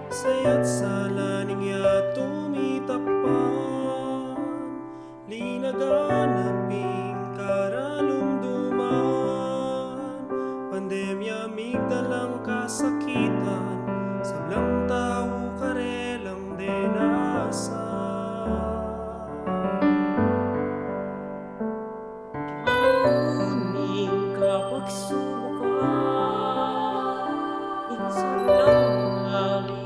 Saya't salaning ya tumitapan, linaganaping karalumduman. Pandemya migdalang kasakitan, sablang tao karelang denasa. Uning kapagsubukan, minsan lang binali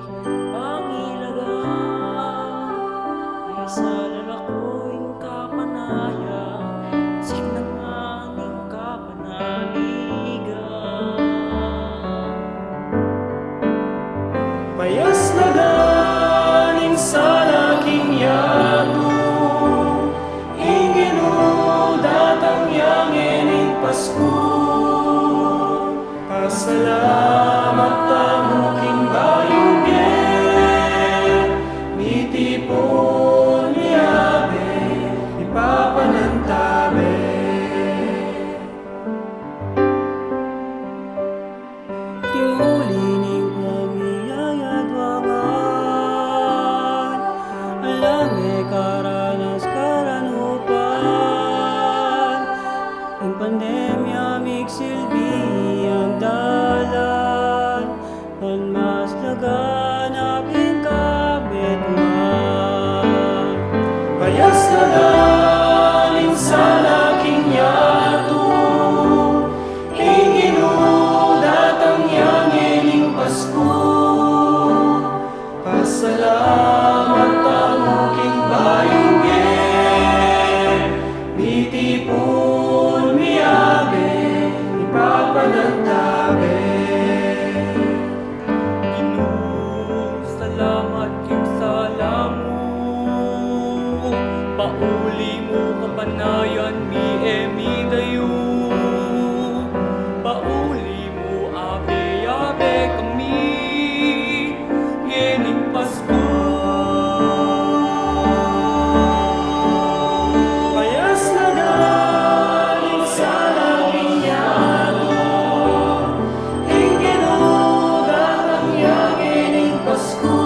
pangilagan. Sa lalako'y kapanayan, signanganing kapanaligan. Payas na galing sa laking yato, datang yang ening Pasko. Pasalamat tamuking bayong biyen, mitipon niyabe, ipapanantabe. Timuli ning pamiyayadwangan, alame karanas karanupan. Ang pandemya migsilbi ang dalan, mas laganapin kabitman. Payas na galing sa laking yato, datang yang ening Pasko. Pasalamat tamuking bayong biyen, mitipon miyabe, ipapanantabe. Ginoo, salamat yung salamu, pauli mo kapanayan mi dayo. Pauli mo abe-abe kami, ngening Pasko. Payas na galing sa laking yato, datang yang ening Pasko.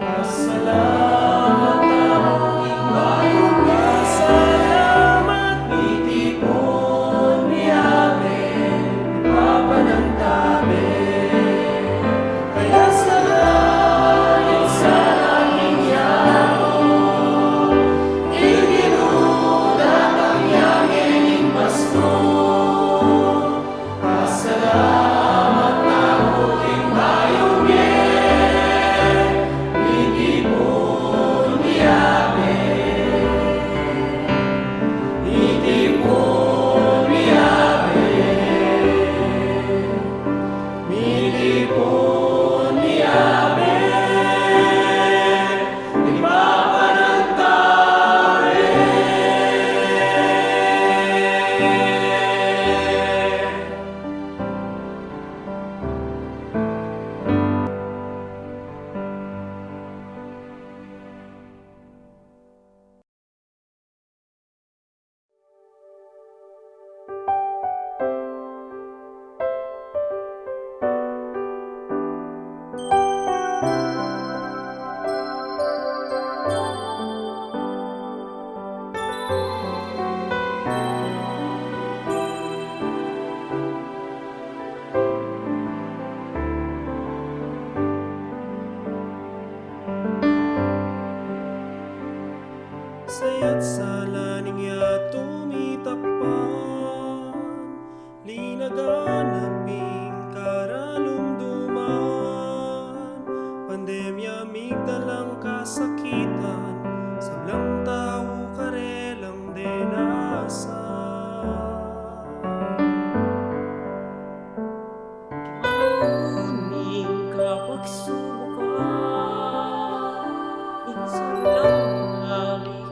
Pasalamat tamuking bayong biyen, salamat mitipon miyabe, ipapanantabe. Payas na galing sa laking yato, datang yang ening Pasko. Pasalamat tamuking bayong biyen, mitipon miyabe, mitipon miyabe, mitipon miyabe, ipapanantabe. Saya't salaning ya tumitapan, linaganaping karalumduman. Pandemya migdalang kasakitan, sablang tao karelang denasa. Uning kapagsubukan, minsan lang binali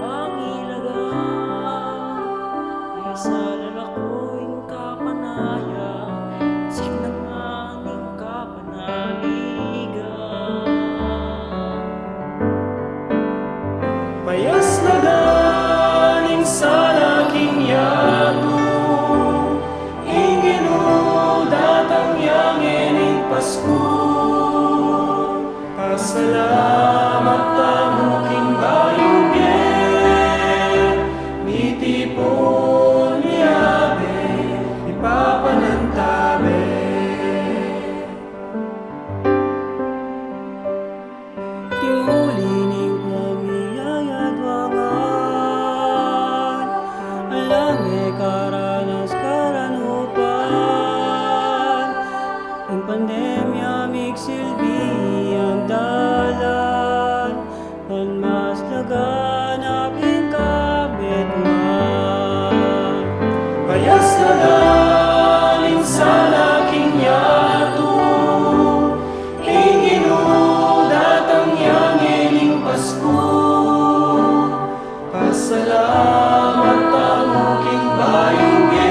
pangilagan. Sa lalako'y kapanayan, signanganing kapanaligan. Payas na galing sa laking yato, datang yang ening Pasko. pandemya migsilbi ang dalan, at mas laganapin kabit man. Kayas na galing sa laking yato, iginudat ang yangining Pasko. Pasalamat ang uking bayungin,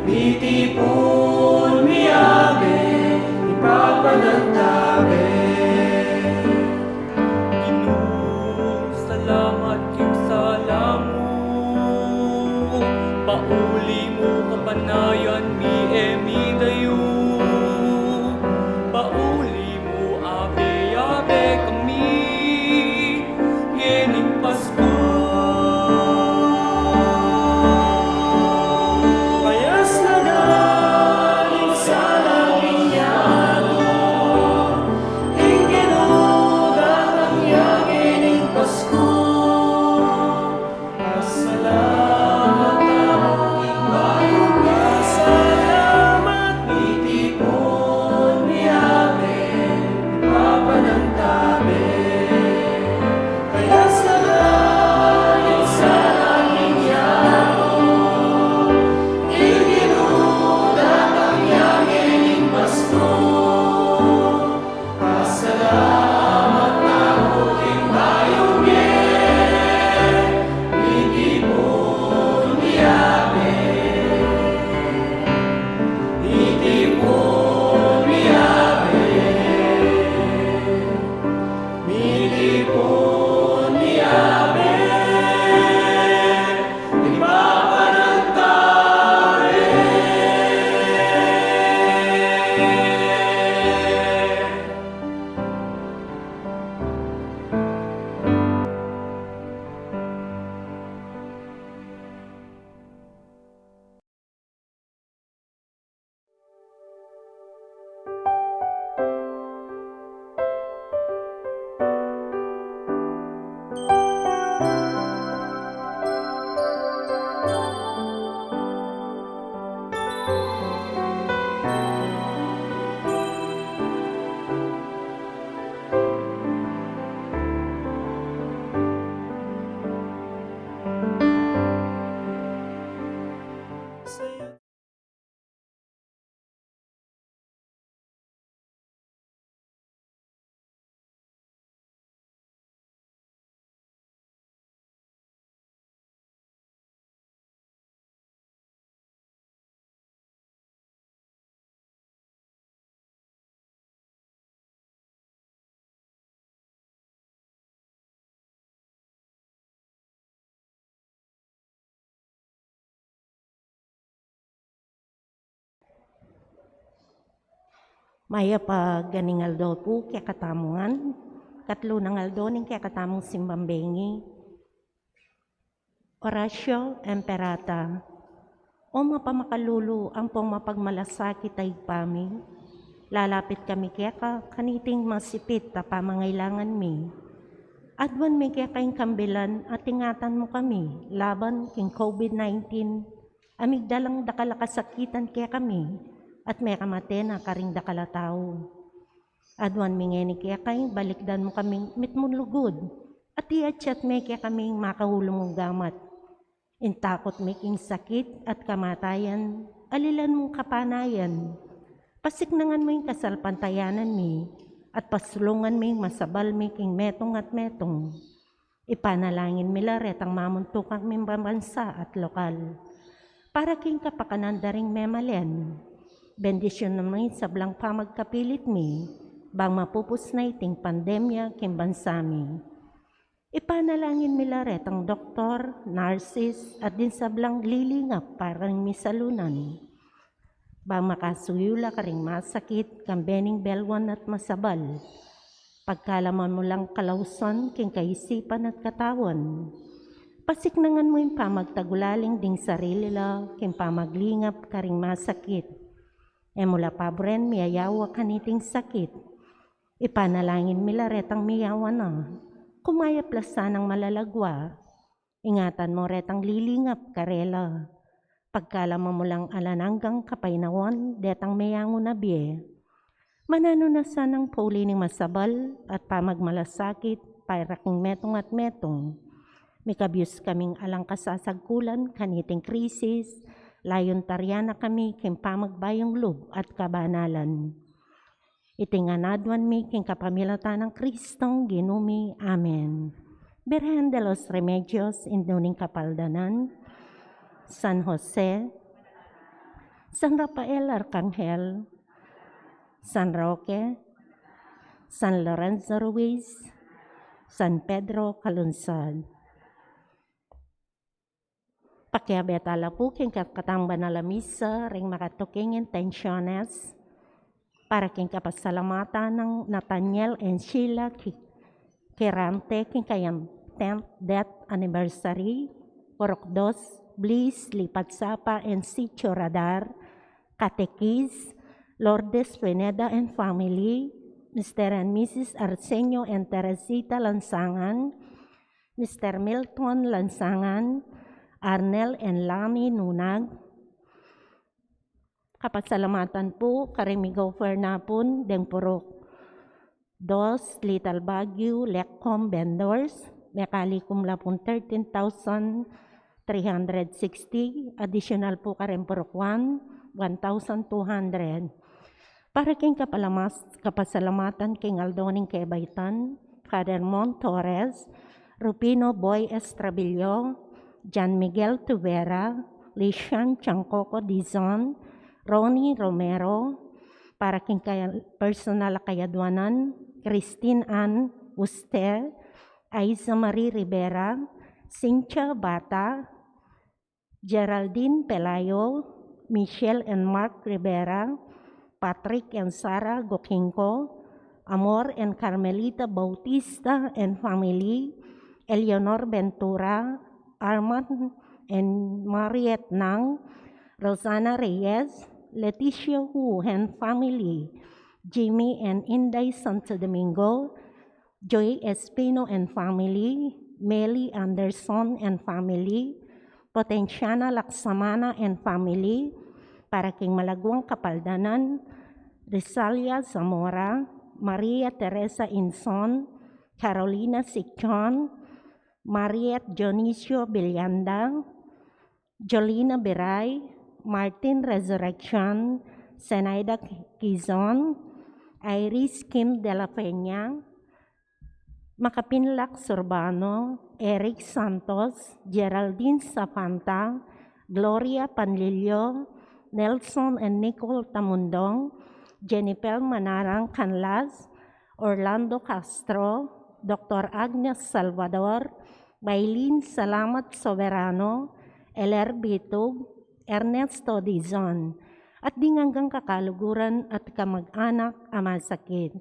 mitipon miyabe, ipapanantabi. Ginoo, salamat king salamu, pauli mo kapanayan mi emi dayo, pauli mo abe-abe kami, ngening Pasko. Kayas na galing sa laking yato, iginudat ang yangining Pasko. Pasalamat ang uking bayungin, salamat mitipon miyabe, ipapanantabi. Kayas na galing sa laking yato, iginudat ang yangining Pasko. Pasalamat ang uking bayungin, mitipon miyabe, mitipon miyabe, mitipon miyabe, ipapanantabi. Maya pa ganing aldo po kaya katamungan, katlo ng aldo ning kaya katamong simbambengi. Orasyo Emperata, o mapamakalulu ang pong mapagmalasakit ay pami, lalapit kami kaya kaniting masipit ta pamangailangan mi. Adwan mi kaya kayong kambilan at ingatan mo kami, laban king COVID-19, amigdalang dakalakasakitan kaya kami, at may kamate na karing dakalatao. Adwan mingeni kaya kayong balikdan mo kaming mitmulugod, at iatsyat may kaya kaming makahulong mong gamat. Intakot making sakit at kamatayan, alilan mong kapanayan. Pasiknangan mo yung kasalpantayanan mi, at pasulungan mo yung masabal making metong at metong. Ipanalangin milaret ang mamuntukang membansa at lokal. Para king kapakanandaring memalen, bendisyon naman sablang pamagkapilit mi, bang mapupus na iting pandemya king bansami. Ipanalangin milaret ang doktor, nurses, at din sablang lilingap parang misalunan. Bang makasuyula ka ring masakit, kambening belwan at masabal. Pagkalaman mo lang kalawson, king kaisipan at katawan. Pasiknangan mo yung pamagtagulaling ding sarili la, king pamaglingap ka ring masakit. E mula pabren, miyayawa kaniting sakit. Ipanalangin milaret ang miyawa na. Kumaya plasan ang malalagwa. Ingatan mo retang lilingap karela. Pagkalama mo lang alananggang kapainawan, detang mayango na biye. Manano na sanang paulining masabal at pamagmalasakit, payraking metong at metong. Mikabyus kaming alang kasasagkulan, kaniting krisis, layon taryana kami king pamagbayong lub at kabanalan. Itinganadwan mi king kapamilatan ng Kristong ginumi. Amen. Virgen de los Remedios, induning kapaldanan, San Jose, San Rafael Arcangel, San Roque, San Lorenzo Ruiz, San Pedro Calunsad. Pakiabetala po king katamba na lamisa ring makatuking intentiones para king kapasalamatan ng Nathaniel and Sheila Kirante king kayang 10th death anniversary, Porok Dos, Bliss, Lipat Sapa, and Sitio Radar, Catequis, Lourdes Pineda and family, Mr. and Mrs. Arsenio and Teresita Lansangan, Mr. Milton Lansangan, Arnel and Lami Nunag. Kapasalamatan po, karimigaw Fernapon, Deng Porok Dos, Little Baguio, Lecom Vendors, Mekalikum Lapon 13,360, additional po karen Porok 1, 1,200. Para king kapasalamatan king Aldoning Kebaytan, Father Mon Torres, Rupino Boy Estrabillo, John Miguel Tuvera, Lician Chancoco Dizon, Ronnie Romero, para king personal kayadwanan, Christine Ann Uste, Aiza Marie Rivera, Cynthia Bata, Geraldine Pelayo, Michelle and Mark Rivera, Patrick and Sarah Gokinko, Amor and Carmelita Bautista and family, Eleanor Ventura, Armand and Mariette Nang, Rosana Reyes, Leticia Hu and family, Jimmy and Inday Santo Domingo, Joy Espino and family, Melly Anderson and family, Potensiana Laksamana and family, para king Malagwang Kapaldanan, Risalia Zamora, Maria Teresa Inson, Carolina Sichon, Mariette Dionisio Villanda, Jolina Biray, Martin Resurrection, Zenaida Quizon, Iris Kim de la Peña, Makapinlak Surbano, Eric Santos, Geraldine Zapanta, Gloria Panlilio, Nelson and Nicole Tamundong, Jennifer Manarang Canlas, Orlando Castro, Dr. Agnes Salvador, Bailin Salamat Soberano, Eler Bitug, Ernesto Dizon, at dinganggang kakaluguran at kamag-anak amasakit.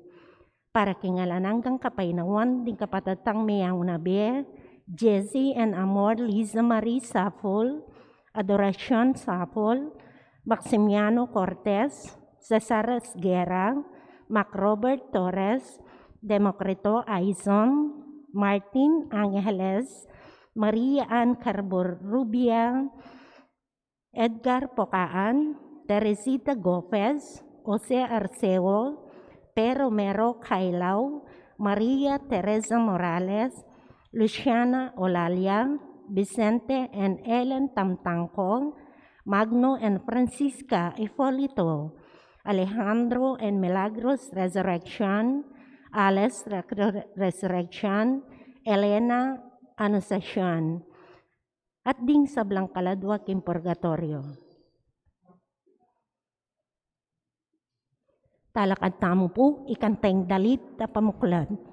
Para kingalananggang kapainawan, ding kapatatang mayang nabe, Jessie and Amor Liza Marie Sapol, Adoracion Sapol, Maximiano Cortez, Cesar Esguerra, Mac Robert Torres, Democrito Aizon, Martin Angeles, Maria Ann Carborrubia, Edgar Pocaan, Teresita Gopez, Jose Arceo, Pero Mero Kailao, Maria Teresa Morales, Luciana Olalia, Vicente and Ellen Tamtangco, Magno and Francisca Ifolito, Alejandro and Milagros Resurrection, Alice Resurrection, Elena Anunciacion, at ding sa Blancaladwa king Purgatorio. Talakad tamo po, ikanteng dalit na pamuklan.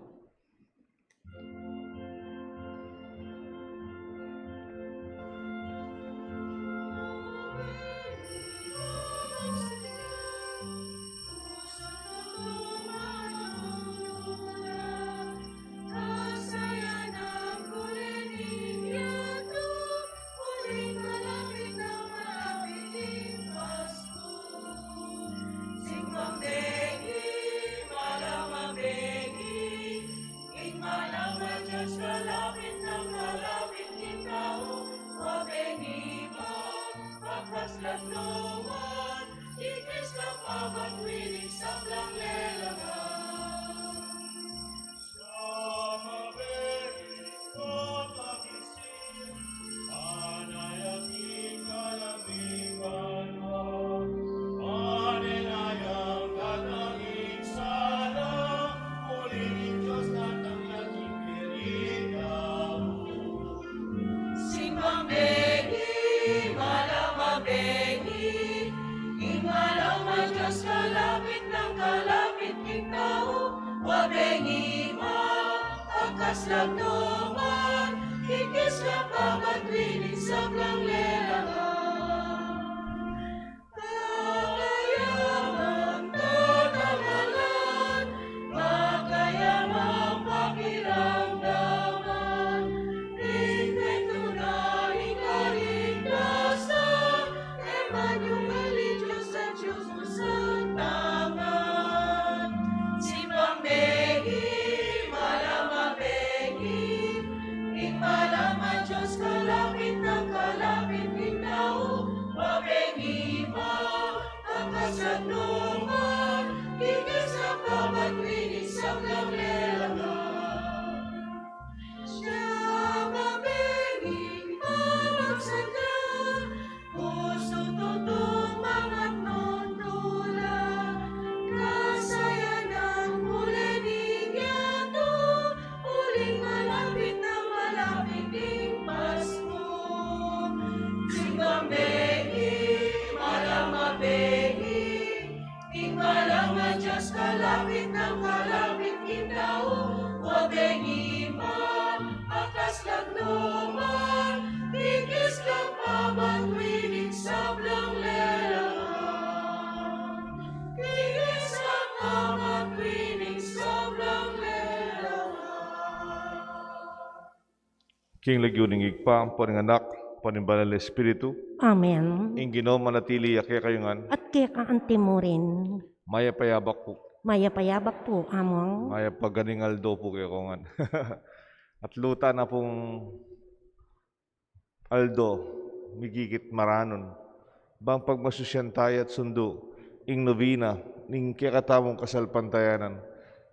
Simbang Bengi, Malamang Bengi, Diyos kalapit ng kalapit king tao, wabengima, akaslag duman, kikis ka pamatwining sablang lelangan. Kakayaman tatamalan, makayamang pakiramdaman, rinteto na ikaligtasan, Emmanuel, Diyos at Diyos mo sa tangan. Si Pambegi, malamabegi, ikmalaman Diyos kalapit ng kalapit king tao, wabegi pa, kakasat numan, kikis sa pamatwining sablang lelangan. Siya mabegi, mamagsadya, puso tutong mangat nondula, kasayanan muli ningyato, uling malapit na malapit ding Pasko. Simbang begi, malamabegi, tingmalang nga Diyos kalapit ng kalapit king tao, wabegi man, akaslag duman, kikis ka pamatwining sablang lelangan. Kikis ka pamatwining sablang lelangan. King lagyuning igpa, paninganak, panimbanal na Espiritu, Amen. ing Ginoo manatili ake kayungan, At kaya kaanti mo rin, maya payabak po, mayapayabak po among, maya paganingaldo po kayo kongan. At luta na pong aldo, migigit maranon, bang pagmasusyan tayo at sundo, ing novena, ning kikatamong kasalpantayanan,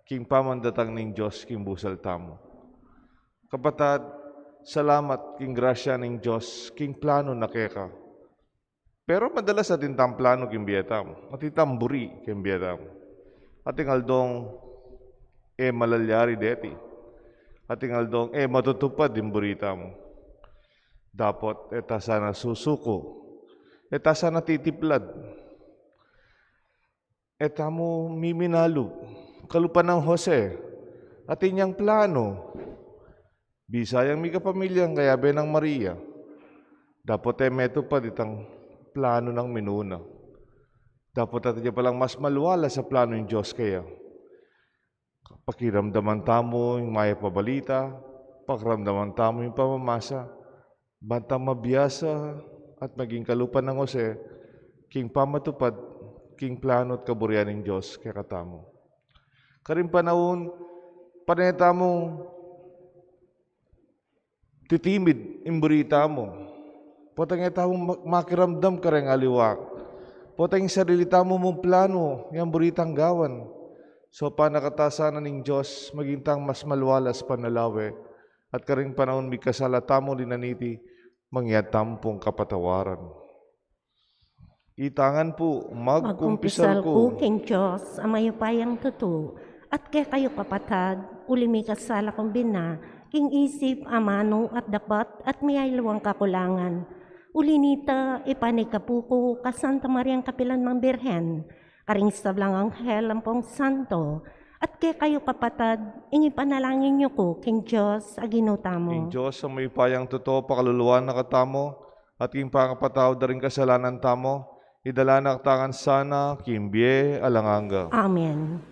king pamandatang ning Diyos, king busal tamo. Kapatad, salamat king grasya ning Diyos, king plano na keka. Pero madalas atin tam plano king biyeta mo, atin tamburi king biyeta mo. Ating aldong malalyari deti. Ating aldong matutupad din burita mo. Dapat eta sana susuko. Eta sana titiplad. Eta mo miminalu. Kalupan ng Jose. Atin yang plano. Bisayang mi kapamilyang kaya benang Maria. Dapat metupad itang plano ng minuna. Dapat atin palang mas maluwala sa plano ng Diyos kaya. Pakiramdaman tamo yung maya pabalita, pakiramdaman tamo yung pamamasa, bantang mabiyasa at maging kalupan ng Jose, king pamatupad, king plano at kaburian ng Diyos kaya katamo. Karing panahon, paneta mo, titimid, imburita mo. Potang etahong makiramdam ka rin aliwa. Potang sarili tamo mong plano, yung buritang gawan. So panakatasanan ng Diyos, magintang mas maluwalas panalawe, at karing panahon may kasalata mo dinaniti, mangyatampong kapatawaran. Itangan po, magkumpisal magkumpisal ko ko. king Diyos, ang mayupayang tuto, at kaya kayo kapatad, ulimi kasala kong bina, king isip, amano at dapat, at may luwang kakulangan. Ulinita, ipanikapuko, ka Santa Mariang Kapilan ng Birhen, karing sablang anghel ang pong santo, at kaya kayo kapatad, ingi panalangin niyo ko, king Diyos, aginuta King mo. Diyos, ang may payang totoo, pakaluluan na katamo, at king pangapataw da rin kasalanan tamo, idala na ktangan sana, kimbye, alanganga. Amen.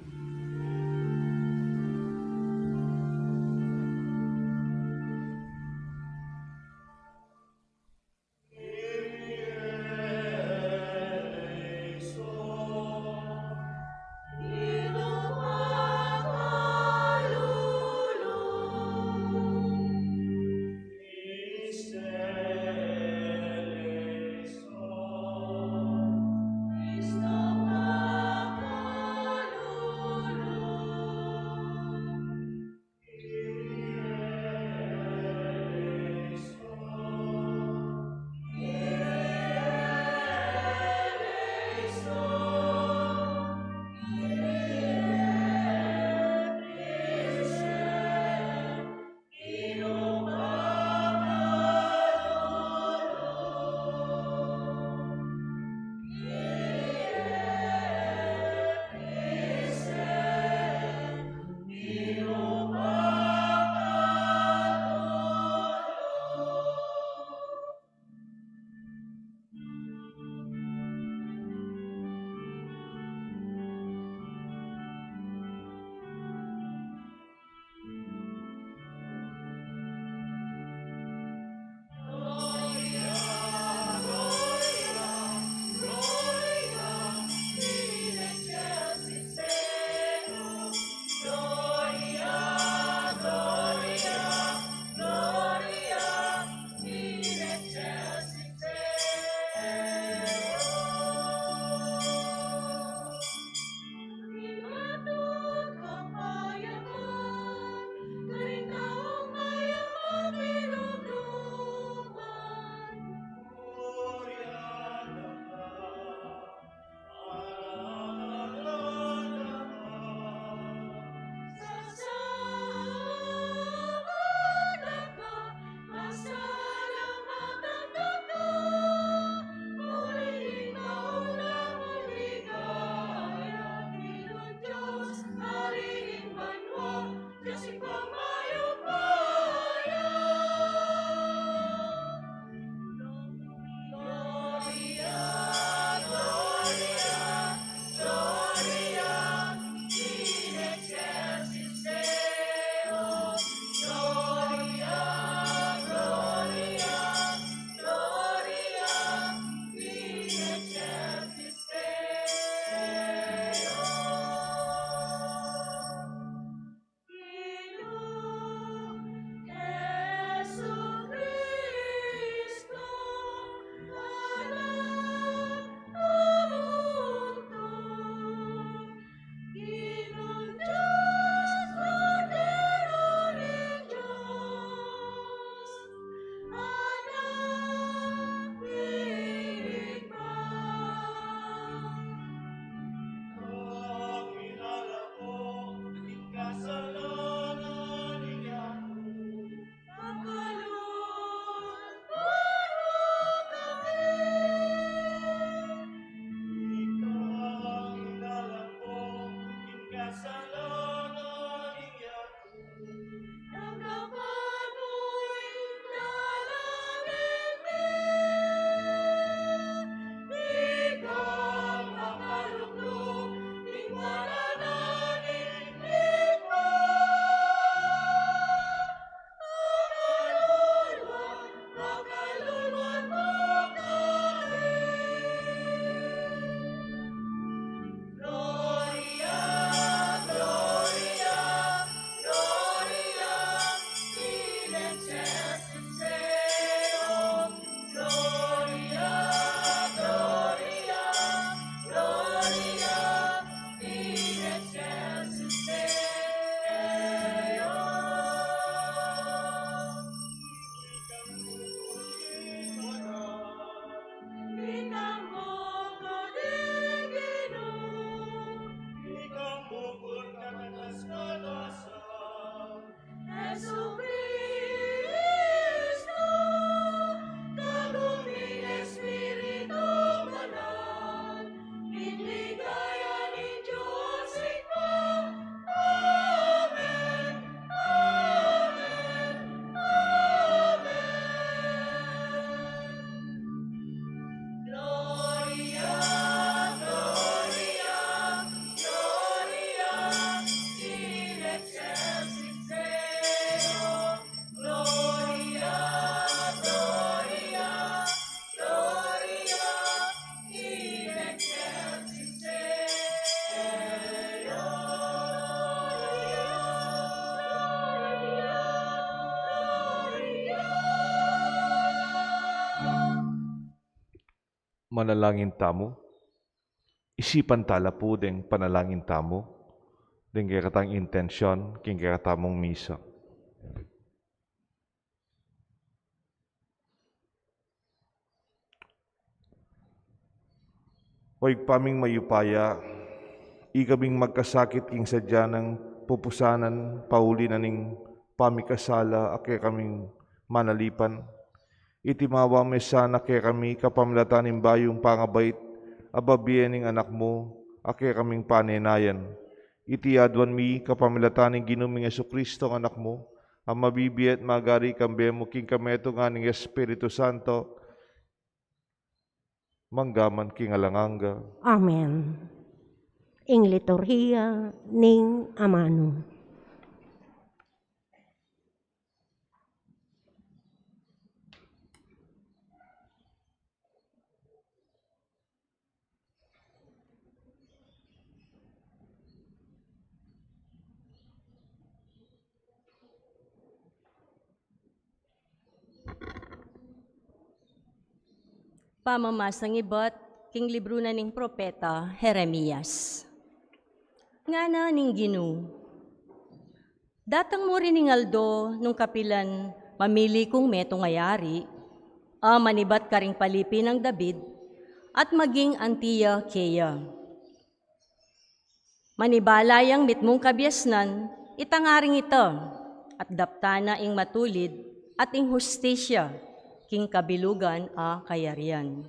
Manalangin tamo. Isipan tala po deng panalangin tamo. Deng kaya katang intensyon, king kaya katamong misa. Oy paming mayupaya, ikabing magkasakit king sadya ng pupusanan, pauli na ning pamikasala, ake kaming manalipan. Itimawa may sana kaya kami kapamlatan ng bayong pangabait, ababiyan ng anak mo, ake kaming panenayan. Itiadwan mi kapamlatan ng ginuming Jesucristo ang anak mo, ang mabibiyat magari kambe mo king kameto nga ng Espiritu Santo, manggaman king alanganga. Amen. Ing liturhiya ning amano. Pamamasang ibot, king libro na ning propeta Jeremias. Nga na ning Ginu. Datang mo rin ning Aldo nung kapilan mamili kong meto ngayari, manibat ka ring palipi ng David, at maging Antiya Keya. Manibalayang mitmong kabyasnan, itangaring ito, at daptana ing matulid, at ing hustisya, king kabilugan a kayarian.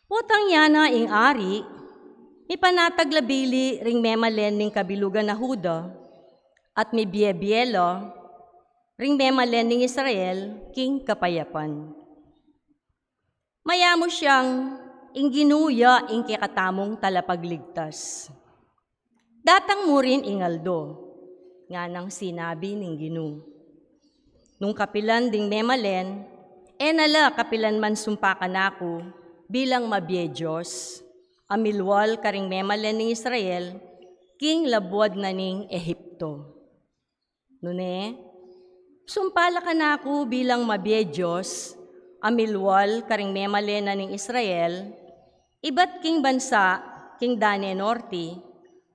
Putang yana ing ari, ipanataglabili ring memalen ning kabilugan na Huda, at mi biebielo ring memalen ning Israel, king kapayapan. Mayamo siyang ing ginuya ing kikatamong talapagligtas. Datang mo rin ing Aldo, nga nang sinabi ning Ginu. Nung kapilan ding memalen, nala kapilan man sumpakan ako bilang mabye Diyos, amilwal karing memalen ning Israel, king labwad na ning Ehipto. Nune, sumpala ka na ako bilang mabye Diyos, amilwal karing memalen na ning Israel, iba't king bansa, king Dane Norte,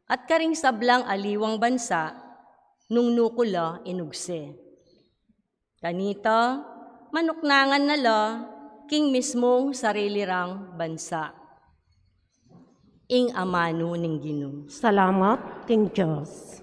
at karing sablang aliwang bansa, nung nukula inugse. Kanita, manuknangan nala, king mismong sarili rang bansa. Ing amano ning Ginu. Salamat, King Diyos.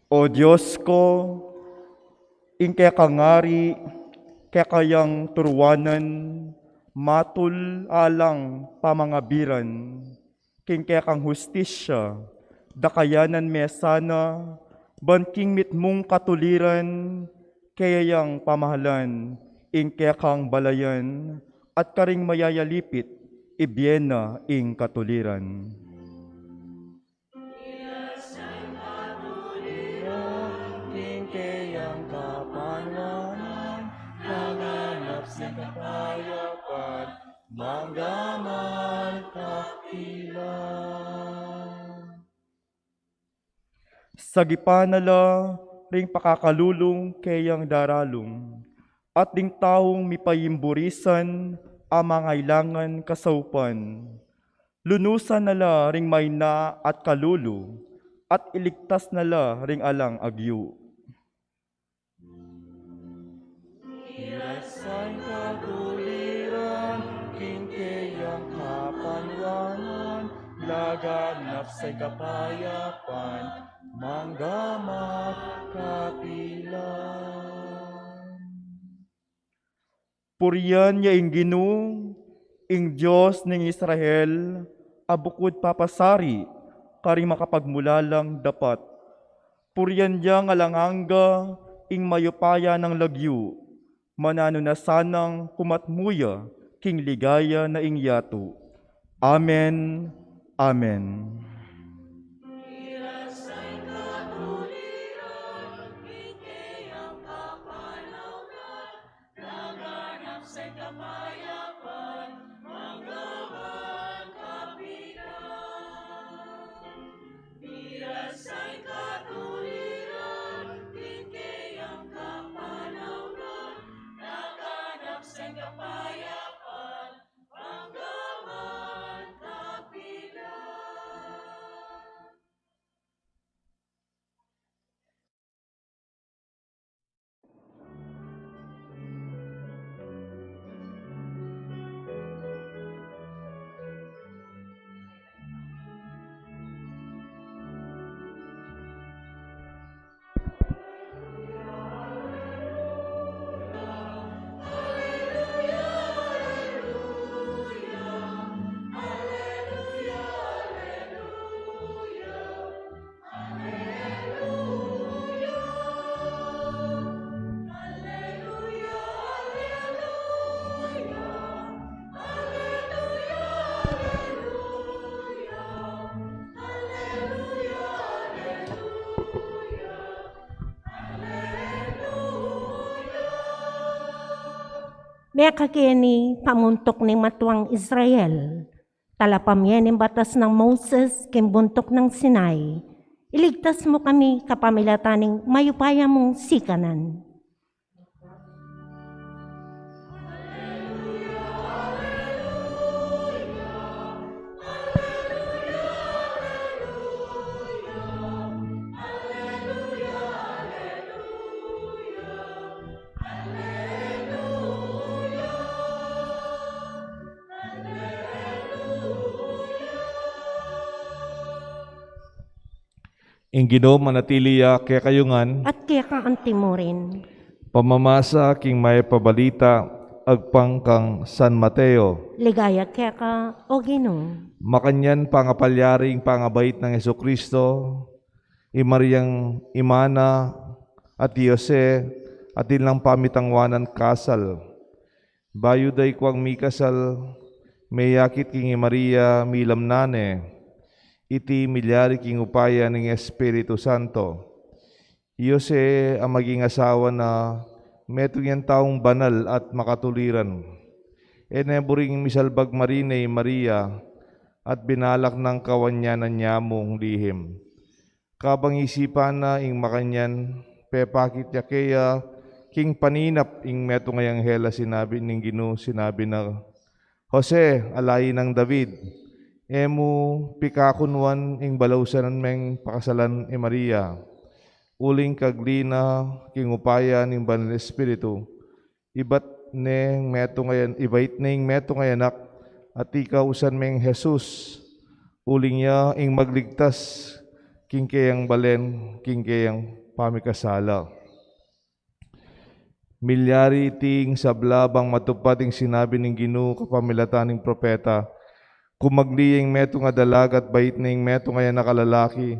O Diyos ko, ing kaya kangari, kaya kayang turuanan, matul alang pamangabiran, king kaya kang hustisya, dakayanan mesana, banking mitmong katuliran, kaya yang pamahalan, ing kaya kang balayan, at karing mayayalipit, ibyena ing katuliran. Kayang kapanwanan, nanganap sa kapayapan, manggaman kapilan. Sagipanala, ring pakakalulong kayang daralong, at ding taong mipayimburisan, amangailangan kasaupan. Lunusan nala ring mayna at kalulu, at iligtas nala ring alang agyu. Irasan kaguliran, king kayang kapanwanan, laganap sa kapayapan, manggamat kapilan. Puriyan ya ing Ginoo, ing Diyos ning Israel, abukod papasari, kari makapagmulalang dapat. Puriyan ya nga langanga, ing mayupaya ng lagyu, manano na sanang kumatmuya, king ligaya na ing yato. Amen. Amen. Meka kini pamuntok ni matuang Israel. Talapamyan ang batas ng Moses kimbuntok ng Sinai. Iligtas mo kami kapamilataning mayupaya mong sikanan. Ing Ginoo manatiliya kaya kayungan, At kaya ka antimurin. pamamasa king may pabalita, agpang kang San Mateo. Ligaya kaya ka, o Ginoo. Makanyan pangapalyaring pangabait ng Jesucristo, Maryang Imana at Jose, at ilang pamitangwanan kasal. Bayuday kwang mikasal, may yakit king Maria milamnane, iti milyari king upaya ng Espiritu Santo. Jose ang maging asawa na metong yan taong banal at makatuliran. Eneburing misalbag marine Maria at binalak ng kawanyanan niya mong lihim. Kabang isipan na ing makanyan, pepakit ya kaya king paninap ing meto ngayang hela sinabi ning Ginoo, sinabi na, Jose, alay ng David, emu pikakunwan ing balawsanan meng pakasalan Maria. Uling kaglina king upaya ning Banal Espiritu. Ibait ning meto ngayanak at ikaw usan meng Jesus. Uling ya ing magligtas king kayang balen king kayang pamikasala. Milyari ting sablabang matupad ing sinabi ning Ginoo kapamilatan ning propeta. Kumagliyeng meto nga dalagat bait ning meto nga nakalalaki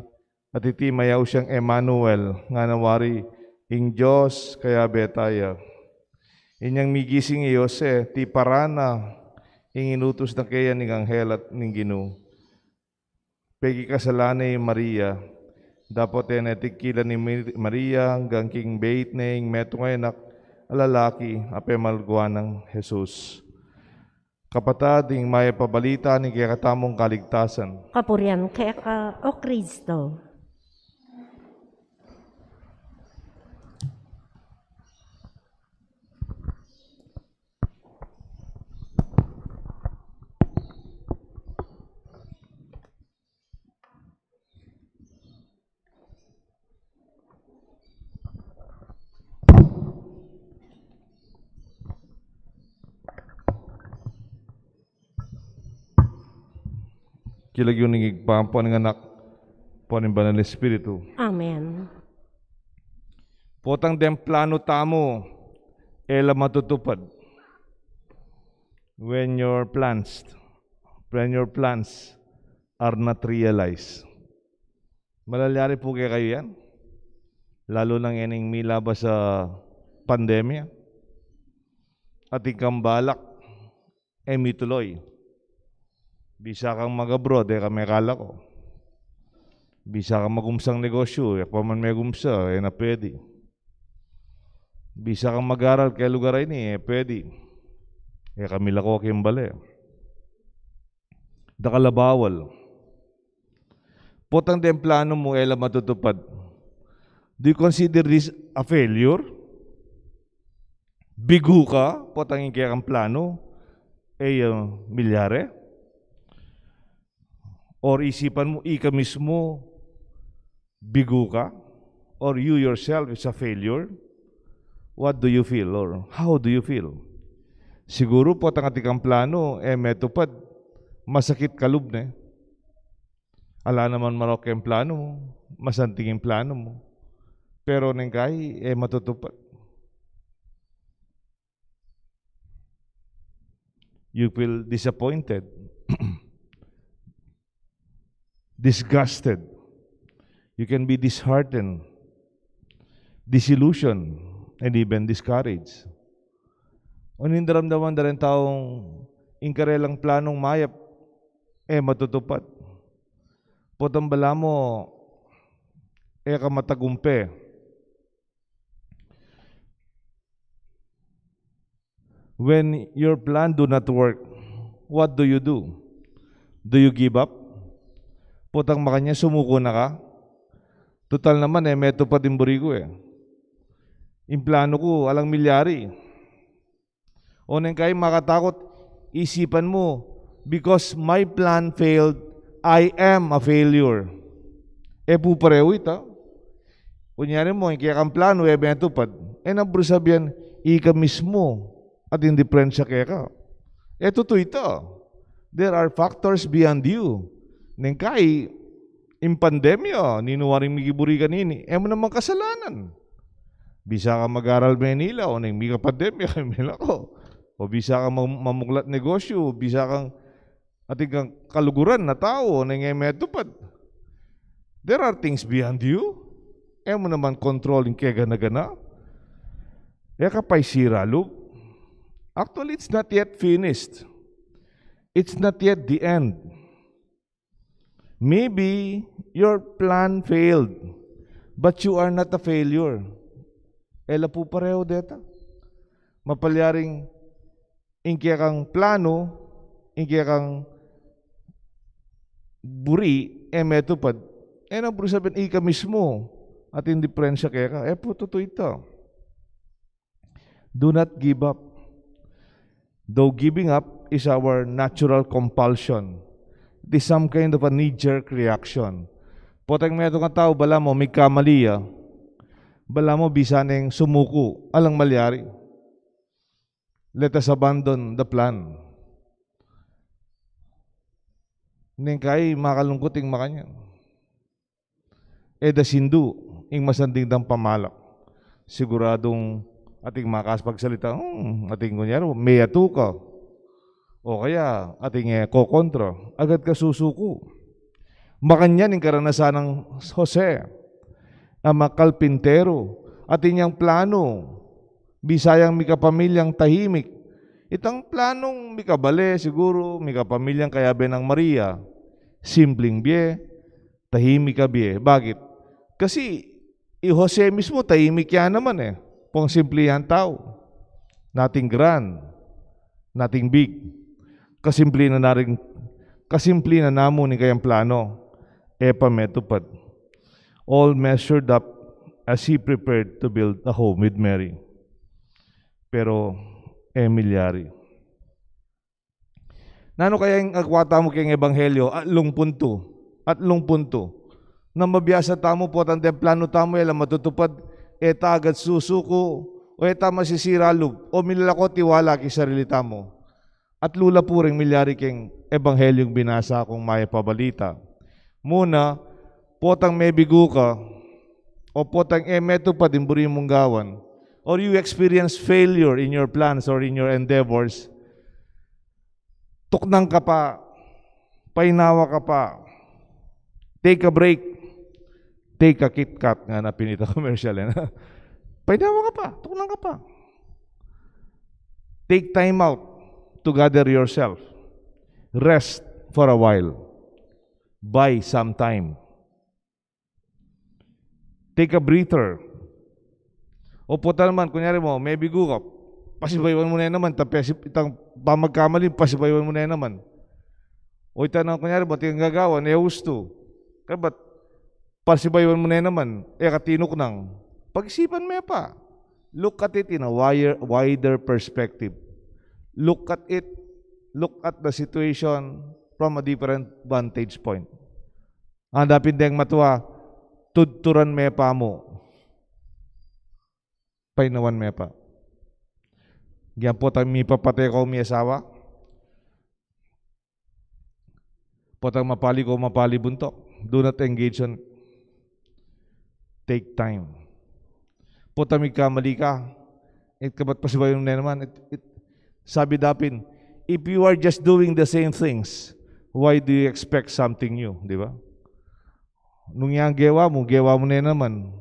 at iti mayaw siyang Emmanuel nga nawari ing Diyos kaya betaya. Inyang migising Jose ti parana ing inutos na kaya ning anghel at ning Ginoo. Pegi kasalane Maria, dapat etikila ni Maria hanggang king bait ning meto nga anak alalaki ape malguan ng Jesus. Kapatad, ing may pabalita ni kaya katamong kaligtasan. Kapurian kaya ka, o Kristo. Kilag yun ng igpampo ng anak po ng Banal Espiritu. Amen. Potang dem plano tamo, ela matutupad. when your plans, are not realized. Malalyari po kaya kayo yan? Lalo nang ining milabas sa pandemya. At ikang balak, mituloy. Bisa kang mag-abroad, kami kala ko. Bisa kang magumsang negosyo, pa man may gumsa, na pwede. Bisa kang mag-aral kaya lugar ini, pwede. Kami lako kimbali. Dakalabawal. Potang din plano mo, matutupad. Do you consider this a failure? Bigo ka, potang yung kaya kang plano, milyare? Or isipan mo, ika mismo, bigo ka? Or you yourself is a failure? What do you feel? Or how do you feel? Siguro potang atikang plano, metupad, masakit kalub na. Ala naman marok yung plano mo, masanting yung plano mo. Pero nang kay, matutupad. You feel disappointed, disgusted. You can be disheartened, disillusioned, and even discouraged. O nindaramdaman na rin taong ingkarelang planong mayap, matutupad. Potang bala mo, ka matagumpe. When your plan do not work, what do? Do you give up? Potang makanya sumuko na ka? Total naman meto pa din burigo Yung plano ko, alang milyari. O nang kayo makatakot, isipan mo, because my plan failed, I am a failure. Pupareho ito. Kunyari mo, kaya kang plano, metupad. Nabro sabihan, ika mismo, at hindi prensya kaya ka. Totoo ito. There are factors beyond you. Neng kay, in pandemya, ninuwaring migiburi kanini, mo naman kasalanan. Bisa ka mag-aral Manila, o neng mika pandemya, kamila ko. O bisa ka mamuklat negosyo, bisa kang ating kang kaluguran na tao, neng metupad. There are things beyond you. Mo naman controlling kaya gana-gana. Kapay sira, look. Actually, it's not yet finished. It's not yet the end. Maybe your plan failed, but you are not a failure. Po pareho deta. Mapalyaring ingkya kang plano, ingkya kang buri, metupad. Ang buri sabihin, ika mismo at hindi prensya kaya ka. Po totoo ito. Do not give up. Though giving up is our natural compulsion, it is some kind of a knee-jerk reaction. Potang may itong tao, bala mo, may kamaliya, bala mo, bisaneng sumuko, alang malyari. Let us abandon the plan. Neng kay makalungkuting makanyan. Dasindu, ing masanding dang pamalak. Siguradong ating makaspagsalita, ating kunyari, may atu ka. O kaya, ating kokontra, agad ka susuko. Makanyan yung karanasan ng Jose, ang makalpintero, ating niyang plano, bisayang mikapamilyang tahimik. Itang planong mikabale, siguro, mikapamilyang kayabe ng Maria, simpleng biye, tahimik ka biye. Bakit? Kasi, Jose mismo, tahimik yan naman Pong simple yan tao. Nothing grand. Nothing big. Kasimple na namo ni kayang plano. Pametupad. All measured up as he prepared to build a home with Mary. Pero, milyari. Nano kaya yung agwata mo kayang ebanghelyo? Atlong punto. Na mabiyasa tamo po, ang plano tamo, matutupad, agad susuko, o masisira loob, o milalako tiwala kay sarili tamo. At lula puring milyari keng ebanghelyong binasa kong may pabalita. Muna, potang may bigo ka, o potang meto pa din buri mong gawan, or you experience failure in your plans or in your endeavors, tuknang ka pa, painawa ka pa, take a break, take a KitKat nga na pinita commercial. Painawa ka pa, tuknang ka pa. Take time out to gather yourself. Rest for a while. Buy some time. Take a breather. O puta naman, kunyari mo, may bigo ka, pasibaywan mo na yan naman, itang pamagkamali, pasibaywan mo na yan naman. O itanong, kunyari, ba't yung gagawa, gusto. Kaya ba't pasibaywan mo na yan naman, katinok nang. Pag-isipan mo yan pa. Look at it in a wider perspective. Look at the situation from a different vantage point. Ang dapin deng matuwa, tudturan me pa mo. Painawan me pa. Diyan po tayo may papatay ko may asawa. Potang mapali ko mapali buntok. Do not engage on. Take time. Potang may kamali ka. Kabat pasibayon na naman. Sabi dapin, if you are just doing the same things, why do you expect something new? Di ba? Nung yang gewa mo na naman.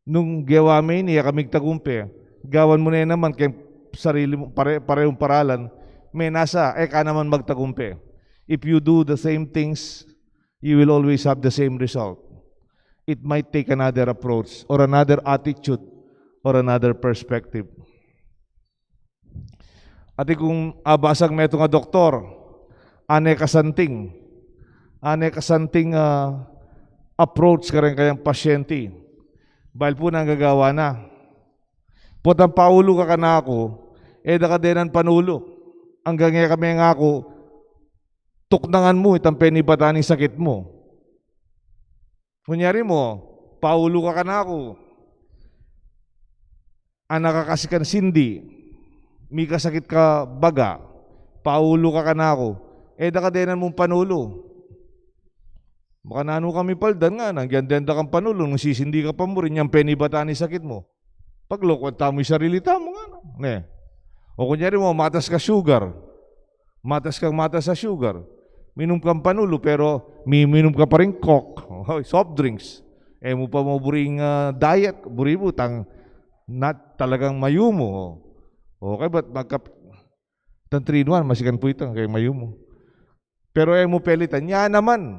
Nung gewa mo yun, kamig tagumpe. Gawan mo na naman kay sarili mo, parehong paralan, may nasa, ka naman magtagumpe. If you do the same things, you will always have the same result. It might take another approach, or another attitude, or another perspective. At kung abasag may nga doktor, ane kasanting approach ka rin kayang pasyente. Bahal po nang gagawa na. Potang paulo ka na ako, dakadenan panulo. Hanggang kami nga ako, tuknangan mo itang penibataning sakit mo. Kunyari mo, paulo ka na ako, nakakasikan sindi, may kasakit ka baga, paulo ka na ako, dakadenan mong panulo. Baka nano kami paldan nga, nangyandenda kang panulo, nung sisindi ka pa mo rin, yung penibataning sakit mo. Paglokot tamo yung sarili tamo nga. Ne. O kunyari mo, matas ka sugar. Matas sa sugar. Minom kang panulo pero minom ka pa rin coke. Soft drinks. Mo pa mo buring diet. Buri mo, not talagang mayumo. Okay, ba't tan 3-in-1, masikan po ito kay mayumo. Pero mo pelitan, yan naman.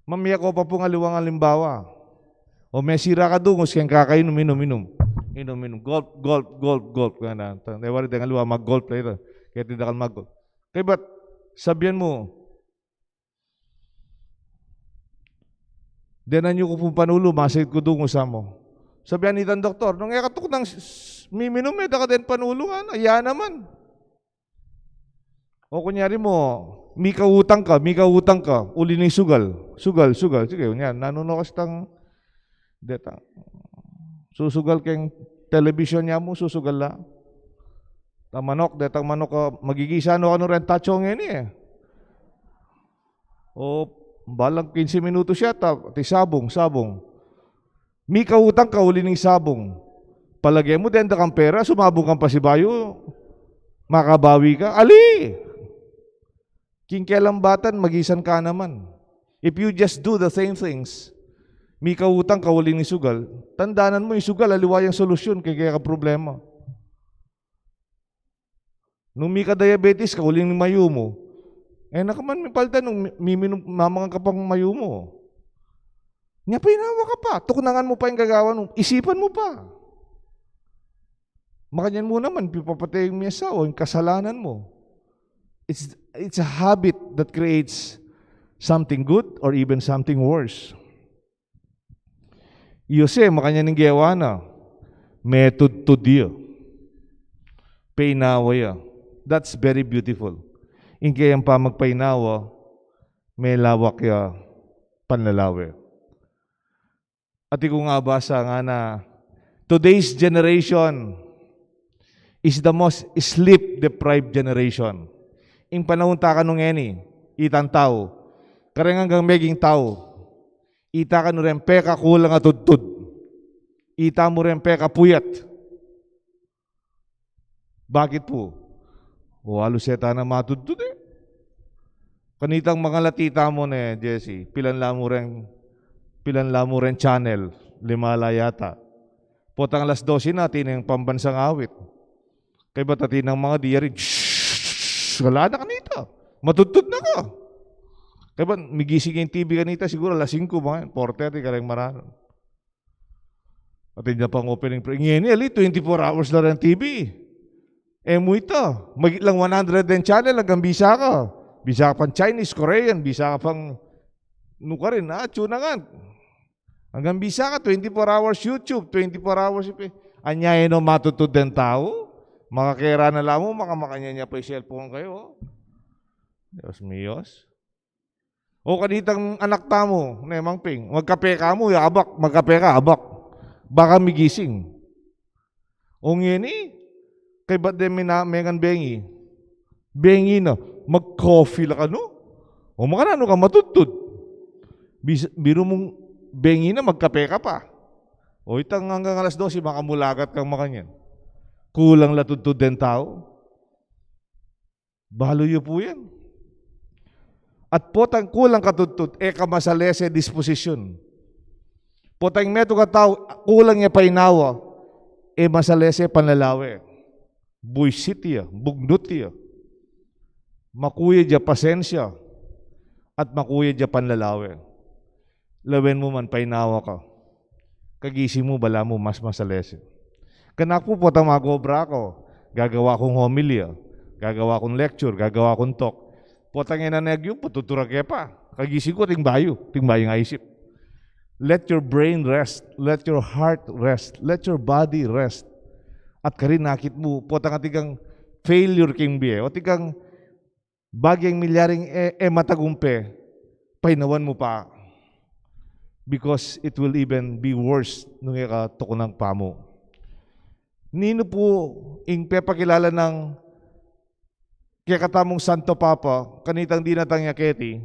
Mamaya ko pa po nga liwang halimbawa. O may sira ka doon, kung kakainom, inom. Golf. Newari dengan luwa, mag-golf na ito. Kaya tidak ka mag-golf. Kaya ba't sabihan mo, denan nyo ko pong panulo, masakit ko doon sa mo. Sabihan itan doktor, nung ikatok ng miminom, ka din panulo nga, yan naman. O kunyari mo, may kautang ka, uli ni sugal. Sige, yan, nanunokas tang deta. Susugal keng television niya mo, susugal la. Manok, detang manok ka, magigisa no ano rin tachong yan O, balang 15 minuto siya, sabong. May kautang ka, uli ng sabong. Palagay mo, denda kang pera, sumabong kang pasibayo, makabawi ka. Ali! Kingkelambatan, magisan ka naman. If you just do the same things, may kautang ka, uli ng sugal, tandanan mo yung sugal, aliwayang solusyon, kaya ka problema. Nung may ka-diabetes ka, uli ng mayo mo, nakaman may palta nung mamangan ka pang mayo mo. Nga pinawa ka pa, tuknangan mo pa yung gagawa, isipan mo pa. Makanyan mo naman, pipapatay yung miyasaw, yung kasalanan mo. It's a habit that creates something good or even something worse. Yose, makanya ning gawa na, method to deal. Painawa ya. That's very beautiful. In kayang pa magpainawa, may lawak ya panlalawi. At kung nga basa nga na, today's generation is the most sleep-deprived generation. In panahon ta ka nung itang tao, kareng hanggang meging tao, ita ka no rin peka kulang at tudtud. Ita mo rin peka puyat. Bakit po? O aluseta na matudtud eh. Kanitang mga latita mo na Jesse, pilan lamo ren channel, 5 yata. Potang alas 12 natin yung pambansang awit. Kaya ba't natin ng mga diary, wala na kanita. Matutod na ka. Kaya ba't migising yung TV kanita, siguro alas 5 mga, 4:30 ka lang maranon. Atin niya pang opening prayer. Ngayon, 24 hours na rin TV. Mo ito. Magit lang 100 din channel, hanggang bisa ka. Bisa ka pang Chinese, Korean, bisa ka pang, ka rin, tsunangan. Hanggang bisa ka, 24 hours YouTube, 24 hours, anyayin o matutod din tao. Makakera na lang mo, makamakanya niya pa yung cellphone kayo. Diyos miyos. O kanitang anak tamo, Mang Ping, magkape ka mo, abak, magkape ka, abak. Baka migising. O ngini, kay ba't din megan bengi? Bengi na, mag-coffee lang ano? O makanano ka matutod. Biro mong bengi na, magkape ka pa. O itang hanggang alas 12, makamulagat kang makanyan. Kulang latutod din tao. Baloyo po yan. At potang kulang katutod, kamasalese disposisyon. Potang meto ka tao, kulang niya painawa, masalese panlalawe. Buisit ya, bugnut ya. Makuya dya pasensya, at makuya dya panlalawe. Lawen mo man painawa ka. Kagising mo, bala mo, mas masalese. Kanak po potang magobra ko, gagawa kong homilya, gagawa kong lecture, gagawa kong talk. Potang inanegyo, pututurag pa. Kagising ko, tingbayo nga isip. Let your brain rest. Let your heart rest. Let your body rest. At karin nakit mo, potang atigang failure king biye. O tigang bagyang milyaring matagumpe, painawan mo pa. Because it will even be worse nung ikatuko ng pamo. Nino po ing pepakilala ng kaya katamong Santo Papa, kanitang dinatang yaketi,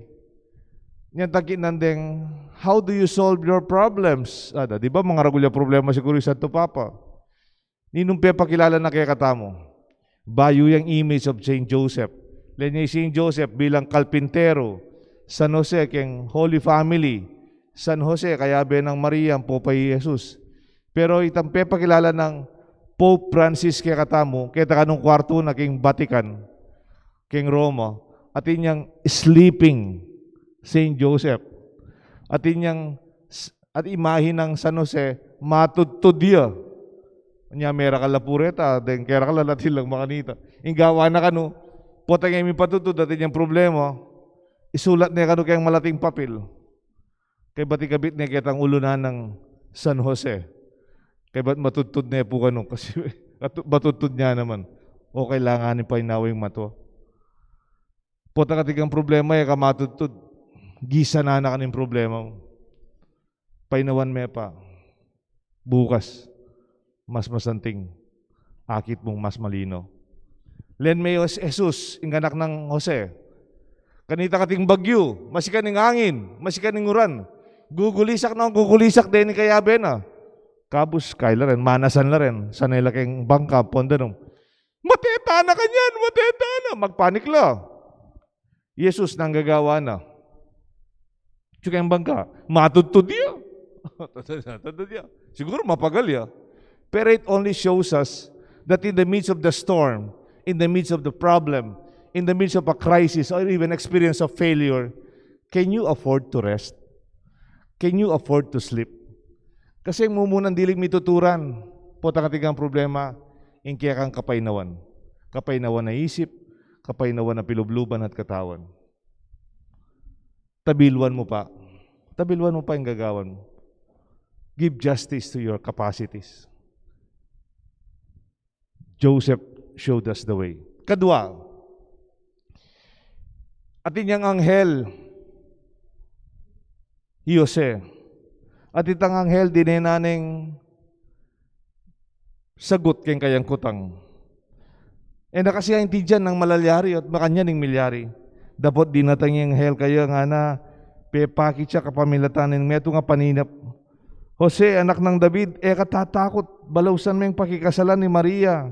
niyan takin nandeng, how do you solve your problems? Di ba mga ragulya problema siguro yung Santo Papa? Ninong pepakilala na kaya katamo, bayo yung image of Saint Joseph. Lenya Saint Joseph bilang kalpintero, San Jose keng Holy Family, San Jose kaya ng Maria, Popay Jesus. Pero itang pepakilala ng Pope Francis kaya katamo, kaya kanong kwarto na king Vatican, king Roma, at inyang sleeping Saint Joseph, at imahin ng San Jose, matutod dia. Nya mera kalapureta, den kera kalalatil lang makanita. Inggawa na kano, potang yung patutod at inyang problema, isulat niya kano kayang malating papel. Kay batikabit niya kitang ulunan ng San Jose. Kay ba't matutod niya po kano, kasi matutod niya naman. O kailanganin pa inawing mato. Potang katigang problema, kamatutod. Gisa na kaning problema mo. Painawan me pa. Bukas, mas masanting. Akit mong mas malino. Len may Jesus, inganak ng Jose. Kanita kating bagyo, masikan ng angin, masikan ng uran. Gugulisak na, gugulisak din ni kayabe na. Kabus, kaila rin, manasan na rin. Sanay laking bangka, pondanong. Mateta na kanyan, mateta na. Magpanik la. Jesus nang gagawa na. Tsaka yung bangka, matutod niya. Siguro mapagal ya. Pero it only shows us that in the midst of the storm, in the midst of the problem, in the midst of a crisis, or even experience of failure, can you afford to rest? Can you afford to sleep? Kasi mumunang dilig mituturan, potang katigang problema, ingkaya kang kapainawan. Kapainawan na isip, kapainawan na pilubluban at katawan. Tabilwan mo pa. Tabilwan mo pa yung gagawan mo. Give justice to your capacities. Joseph showed us the way. Kadwa, atin niyang anghel, Jose, at itang anghel dinenaneng sagot keng kayang kutang. Nakasiya hindi dyan ng malalyari at makanya ning milyari. Dapat dinatang yung anghel kaya nga na pepakit siya kapamilatanin meto nga paninap. Jose, anak ng David, katatakot balawsan mo yung pakikasalan ni Maria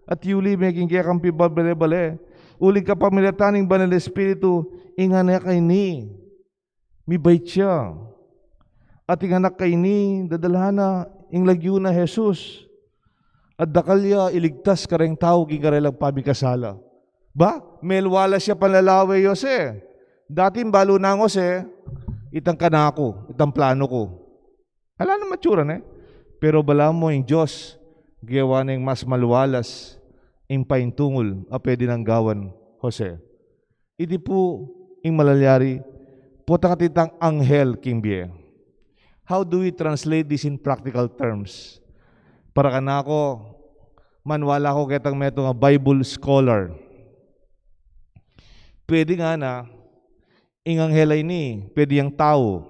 at yuli meging kaya kampi bale-bale. Uling kapamilataning banal na Espiritu, inganak kay ni, mibait siya. At inganak kay ni, dadalhana, ing lagyo na Jesus. At dakalya, iligtas kareng tao, gigarelang pamikasala. Ba? Melwala siya panlalawe, Jose. Dating balo na Jose, itang kanako, itang plano ko. Ala na matsura na eh. Pero bala mo yung Diyos, gawa na yung mas maluwalas, yung paintungol, pwede ng gawan, Jose. Iti po yung malalyari, putang katitang anghel, King Bie. How do we translate this in practical terms? Para ka na ako, manwala ko kitang meto nga Bible scholar. Pwede nga na, ing anghel ay ni, pwede yung tao.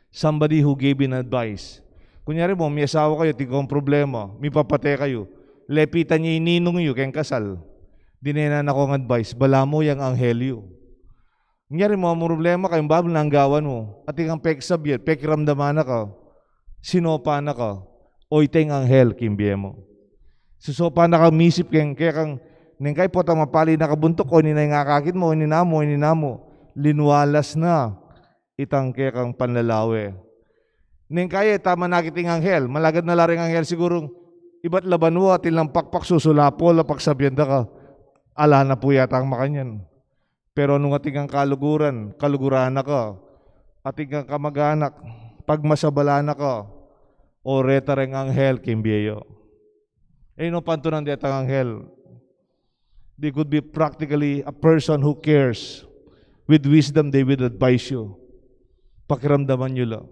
Somebody who gave an advice. Kunyari mo, may asawa kayo, tigong problema, may papate kayo, lepitan niya ininong yu, kayang kasal. Dinenan ako ng advice, bala mo yung anghelyo. Kunyari mo, ang problema kayong babal na anggawan mo, at ikang peksabiyat, pekiramdaman na ka, sinopa na ka, o iteng anghel, kimbye mo. Susopa na ka, misip kaya kang, nengkay po tang mapali na kabuntok, o ninay nga kakit mo, ininamo, linwalas na, itang kaya kang panlalawe. Nengkay, tama nakiting anghel, malagad na laring anghel, sigurong, iba't laban mo, at ilang pakpak susulapo, lapak sabihan ka, ala na po yata ang makanyan. Pero nung ating ang kaluguran na ka, ating ang kamag-anak, pag masabala na ka, o reta rin anghel, kimbiyo. Eh, no panto ng detang anghel, they could be practically a person who cares. With wisdom, they will advise you. Pakiramdaman nyo lang.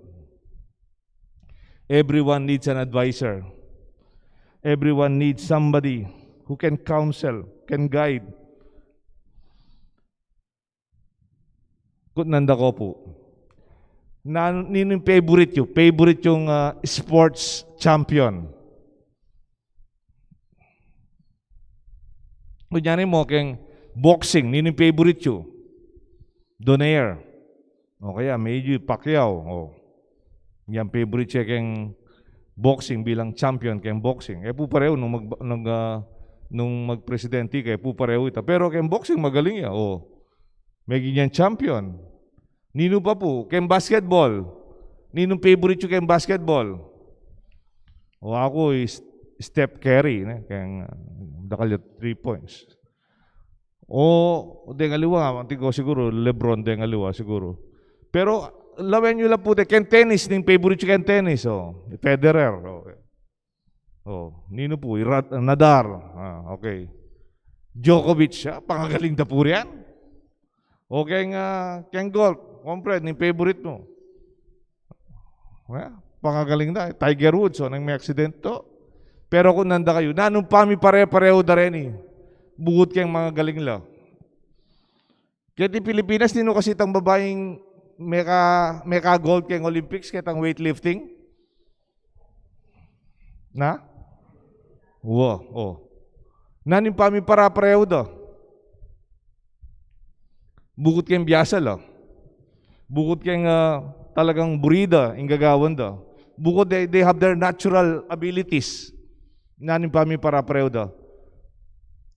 Everyone needs an advisor. Everyone needs somebody who can counsel, can guide. Nanda ko po. Nino yung favorite yung? Favorite yung sports champion. Kunyari mo, keng boxing, nino yung favorite yung? Donaire. O kaya, medyo Pacquiao. O. Yan favorite siya keng boxing bilang champion keng boxing. Eh po pareho nung mag-presidente kaya po pareho ita. Pero keng boxing magaling ya. O. May ganyan champion. Nino pa po? Keng basketball. Ninong favorite yung keng basketball? O ako is Steph Curry. Keng dakalya 3 points. O deng aliwa. Antigo siguro. LeBron deng aliwa siguro. Pero lawen nyo lang po. Keng tennis. Ning favorite yung keng tennis. O. Federer. O. Nino po? Nadal. Okay. Djokovic. Pangagaling na po riyan. O keng golf, kompret, yung favorite mo. Pangagaling na. Tiger Woods, nang may accident to. Pero kung nanda kayo, nanong pami pare-pareho da rin eh. Bukod keng mga galing lang. Kaya di Pilipinas, nino kasi itang babaeng meka gold keng Olympics, kaya itang weightlifting. Na? Nanong pami para-pareho da. Bukod kayong biyasa la. Bukod kayong talagang burida, yung gagawan da. Bukod they have their natural abilities. Nanin pa mi para pareho da.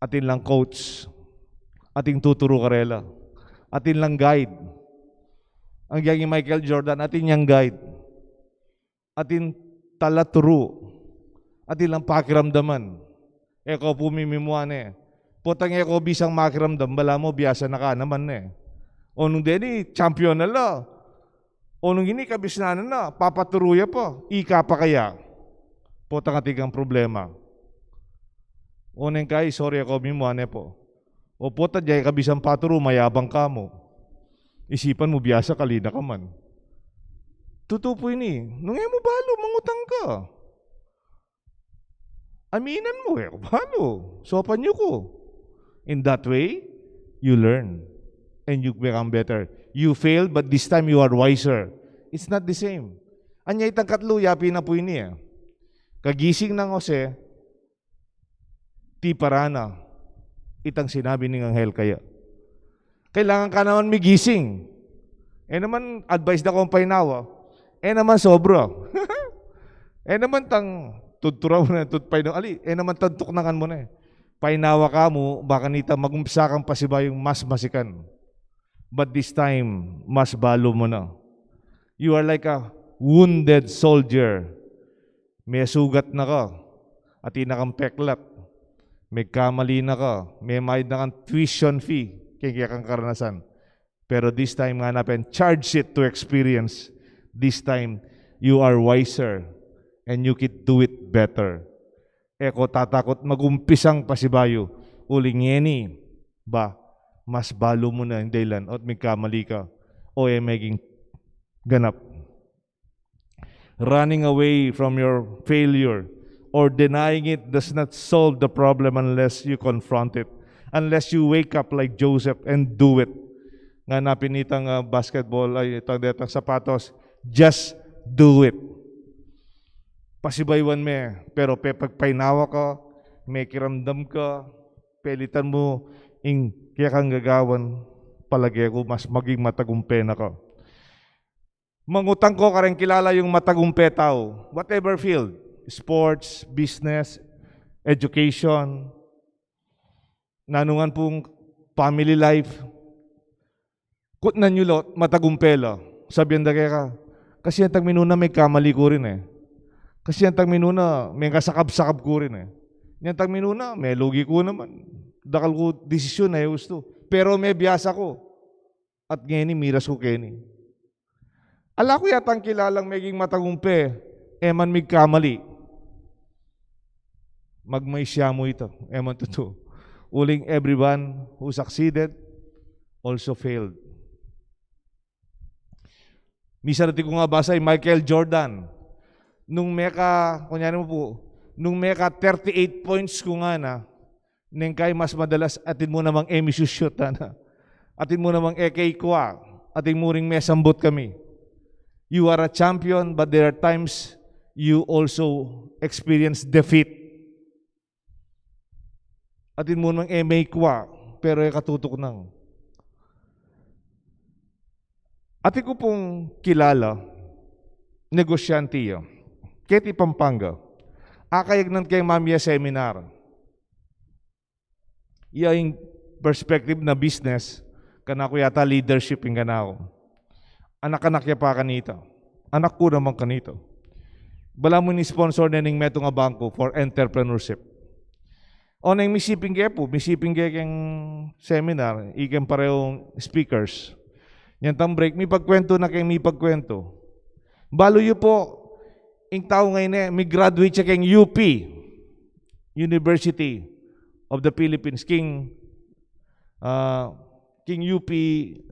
Atin lang coach. Ating tuturo karela. Atin lang guide. Ang yung Michael Jordan, atin yang guide. Atin talaturo. Atin lang pakiramdaman. Eko pumimimuan eh. Potang eko bisang makiramdam, bala mo biyasa na ka naman eh. O nung deni, champion na la. O nung ini, kabisnanan na, papaturuya pa. Ika pa kaya. Potang atigang problema. O neng kay, sorry ako mimuane po. O pota jay kabisang paturo, mayabang ka mo. Isipan mo biyasa, kalina ka man. Totoo po ini. Nung mo balo, mangutang ka. Aminan mo eh, balo. Sopan niyo ko. In that way, you learn and you become better. You failed, but this time you are wiser. It's not the same. Anya itang katlo, yapi na po ini eh. Kagising ng Jose, ti parana, itang sinabi ng anghel kaya. Kailangan ka naman migising. Eh naman, advice na kong painawa. Eh naman sobra. Eh naman tang tuturaw na tutpay ng ali. Eh naman tantuknangan mo na eh. Painawa ka mo, baka nita magumpisa kang pasibayong mas masikan. But this time, mas balo mo na. You are like a wounded soldier. May sugat na ka, at inakang peklat. May kamali na ka, may mayad na kang tuition fee, kaya kang karanasan. Pero this time nga natin, charge it to experience. This time, you are wiser and you can do it better. Eko tatakot magumpisang pasibayo, uling yeni, ba, mas balo mo na yung daylan at may kamali ka o maging ganap. Running away from your failure or denying it does not solve the problem unless you confront it. Unless you wake up like Joseph and do it. Nga napinitang basketball ay itang sapatos, just do it. Pasibaywan me, pero pagpainawa ka, may kiramdam ka, pelitan mo, kaya kang gagawan, palagi ako mas maging matagumpe na ka. Mangutang ko ka rin kilala yung matagumpe tao, whatever field, sports, business, education, nanungan pong family life, kutnan nyo lot, matagumpela. Sabihan da kaya ka, kasi ang tagminuna may kamali ko rin eh. Kasi ang tagminuna may kasakab-sakab ko rin eh. Yan tagminuna, may lugi ko naman. Dakal ko desisyon na gusto. Pero may biyasa ko. At ngayon miras ko keni. Ala ko yatang kilalang maging matagumpe, eman may kamali. Magmay siya mo ito, eman totoo. Uling everyone who succeeded also failed. Misa natin ko nga basa ay Michael Jordan. Nung meka, kunyari mo po, nung meka 38 points ko nga na, neng kay mas madalas atin mo namang shoot na. Atin mo namang ekay kwa, atin mo ring mesambot kami. You are a champion, but there are times you also experience defeat. Atin mo namang may kwa, pero katutok nang. Atin ko pong kilala, negosyante yun. Keti Pampanga, akayag ng kay Mamiya Seminar. Yung perspective na business, kanako yata leadership yung kanako. Anak-anak ya pa kanita. Anak ko naman kanito. Bala mo ni sponsor na ning meto nga bangko for entrepreneurship. O nang misiping kaya po, misiping kaya kang seminar, ikan parehong speakers. Yan tam break, may pagkwento na kayo may pagkwento. Balo yu po, ing tao ngayon may graduate siya kang UP, University of the Philippines, King UP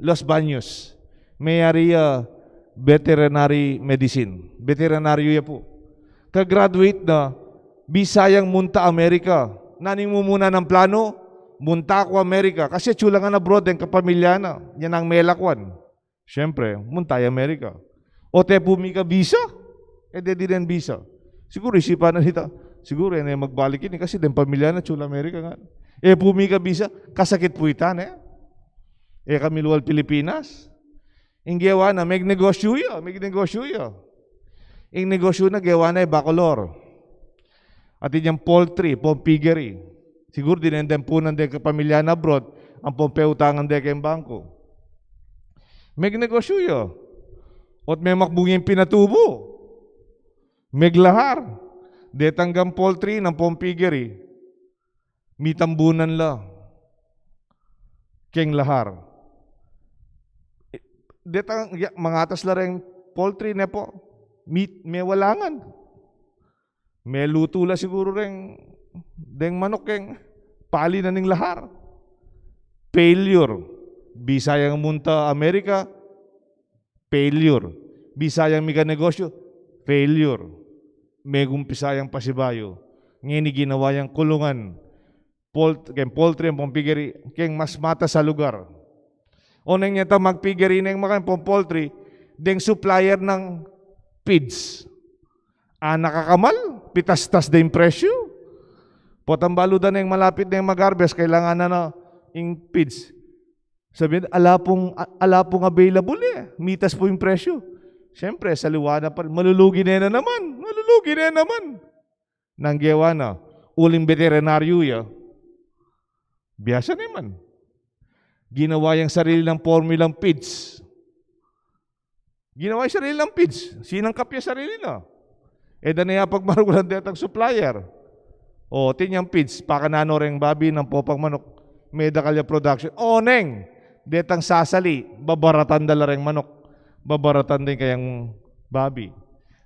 Los Baños. May area veterinary medicine. Veterinaryo ya po. Ka-graduate na, Bisayang munta Amerika. Naning mo muna ng plano, munta ako Amerika. Kasi chula nga na abroad, yung kapamilya na. Yan ang melakwan. Siyempre, munta Amerika. O te pumika visa? De di rin visa. Siguro isipan na nita. Siguro yan magbalik yun kasi din pamilya na chula Amerika nga. Pumika visa, kasakit po itan kami luwal Pilipinas. Inggewa na, may negosyo ya. Ing negosyo na, gewa na bacolor. At yung poultry, pompiggery. Siguro din yung punan din kapamilya na abroad, ang pompeutangan din kayong bangko. May negosyo ya. At may makbungin pinatubo. Meglahar, detanggang poultry ng pompiggery, mitambunan la, keng lahar. Detang, mga atas la rin poultry na po, may walangan. May luto la siguro rin, deng manok keng pali na ning lahar. Failure. Bisayang munta Amerika, failure. Bisayang mika negosyo, failure. May gumpisayang pasibayo. Ngayon ginawa yung kulungan. Poultry ang pompiggery, kaya mas mata sa lugar. O nang nyata magpiggery na yung mga poultry, deng supplier ng feeds. Nakakamal, pitas-tas na yung presyo. Potambalo na yung malapit na yung mag-harvest, kailangan na yung feeds. Sabihin, ala pong available mitas po yung presyo. Siyempre, sa liwanag pa rin, malulugi na naman. Nanggewa na, uling veterinaryo ya, Biyasa naman. Ginawa yung sarili ng formulang feeds. Ginawa yung sarili ng feeds. Sinangkap yung sarili na. Danaya pagmarugulan detang supplier. O, tinyang feeds, pakanano rin babi ng popang manok. Medakalya production. O, neng, detang sasali, babaratan dala rin manok. Babaratan din kayang babi.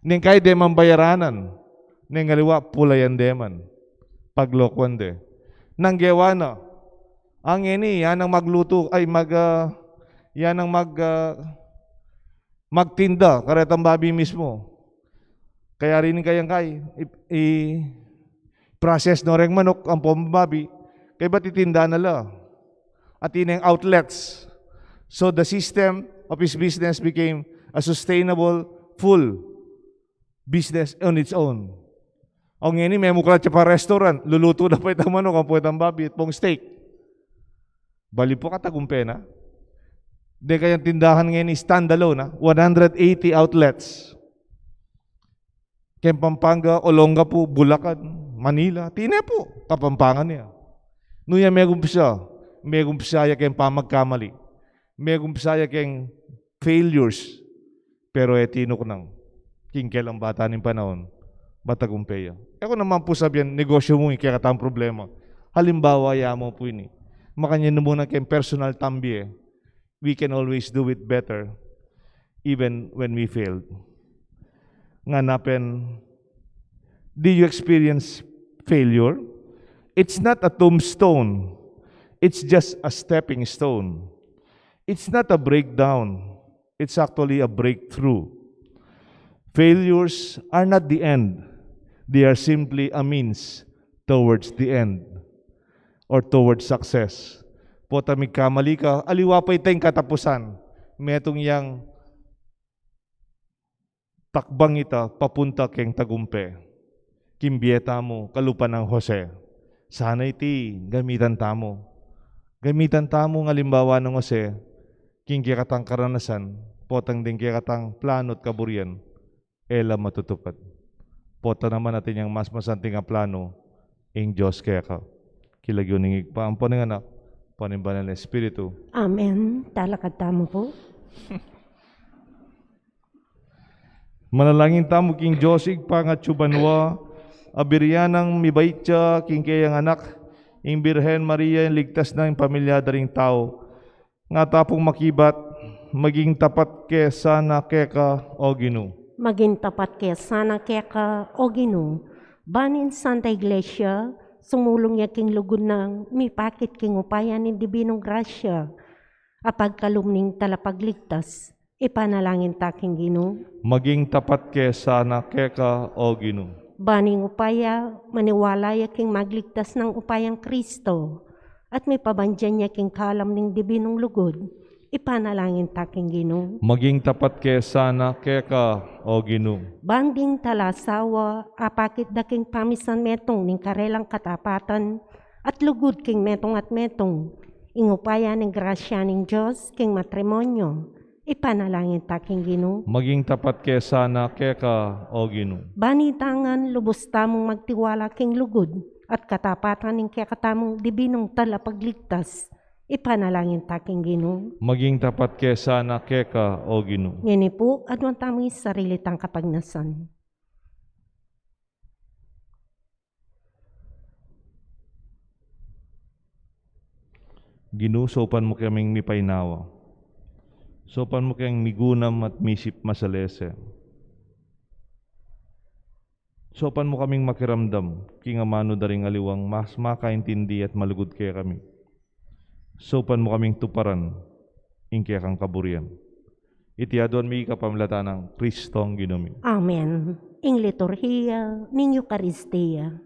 Neng kay deman bayaranan. Neng ngaliwa, pulayan deman. Paglokwan de. Nanggewa na. Ang ini, yan ang magluto, yan ang magtinda, karetang babi mismo. Kaya rin kayang process no ring manok ang pambabi, kaya ba't itinda nala? At ineng outlets. So the system of his business became a sustainable, full business on its own. Ang ini, may muklat siya pa restaurant, luluto na pa itang manok, ang puwetang babi, at pong steak. Bali po katagumpe na. Di kayang tindahan ngayon standalone na, 180 outlets. Kaya Pampanga, Olongapo, Bulacan, Manila, tine po, kapampangan niya. Nuya may gumpsaya kayong pamagkamali. May gumpsaya kayong failures. Pero etino ko nang, kingkel ang bata ng panahon, batagumpeya. Ako naman po sabihan, negosyo mo, kaya katang problema. Halimbawa, mo po ini. Makanya muna kayong personal tambi we can always do it better even when we failed. Nganapen, do you experience failure? It's not a tombstone. It's just a stepping stone. It's not a breakdown. It's actually a breakthrough. Failures are not the end. They are simply a means towards the end or towards success. Po tamig kamali ka, aliwa pa iteng katapusan. Metong yang takbang ita papunta keng tagumpe. Kimbieta mo, kalupan ng Jose. Sana iti gamitan tamo. Gamitan tamo ng alimbawa ng Jose, kingki katang karanasan, potang din katang planot kaburian, ela matutupad. Pota naman natin yung mas masanting ang plano, ing Diyos kaya ka. Kilagyo ningig pa ang ng anak, panimbanan ng Espiritu. Amen. Talakad tamo po. Manalangin tamo king Josig pangatsubanwa, abiryanang mibaitya king kayang anak, ing Birhen Maria, ligtas na yung pamilya daring tao, nga tapong makibat, maging tapat kesa na keka o Ginoo. Maging tapat kaya sana kaya ka o Ginoo. Banin Santa Iglesia, sumulong niya king lugod ng mipakit king upayan ng Dibinong Grasya, apag kalumning talapagligtas, ipanalangin taking Ginoo. Maging tapat kesa na keka o Ginoo. Baning upaya, maniwala ya king magligtas ng upayang Kristo, at may pabandyan niya king kalam ng Dibinong lugod, ipanalangin taking Ginoo. Maging tapat kesa na keka o Ginoo. Banding talasawa, apakit daking pamisan metong ning karelang katapatan, at lugod king metong at metong, ingupaya ng grasya ng Diyos king matrimonyo, ipanalangin taking Ginoo. Maging tapat kesa na keka o Ginoo. Banitangan lubos tamong magtiwala king lugod, at katapatan ng kakatamong dibinong talapagligtas, ipanalangin taking Ginoo. Maging tapat kesa na keka o Ginoo. Ngini po, adwan tamong sarili tang kapagnasan. Ginoo, sopan mo kaming mipaynawa. Sopan mo kayang migunam at misip masalese. Sopan mo kaming makiramdam, kingamano daring aliwang mas makaintindi at malugod kaya kami. Sopan mo kaming tuparan, ingkaya kang kaburian. Itiadon mi kapamlata ng Kristong Ginoo. Amen. Ing liturhiya ning Eucharistia.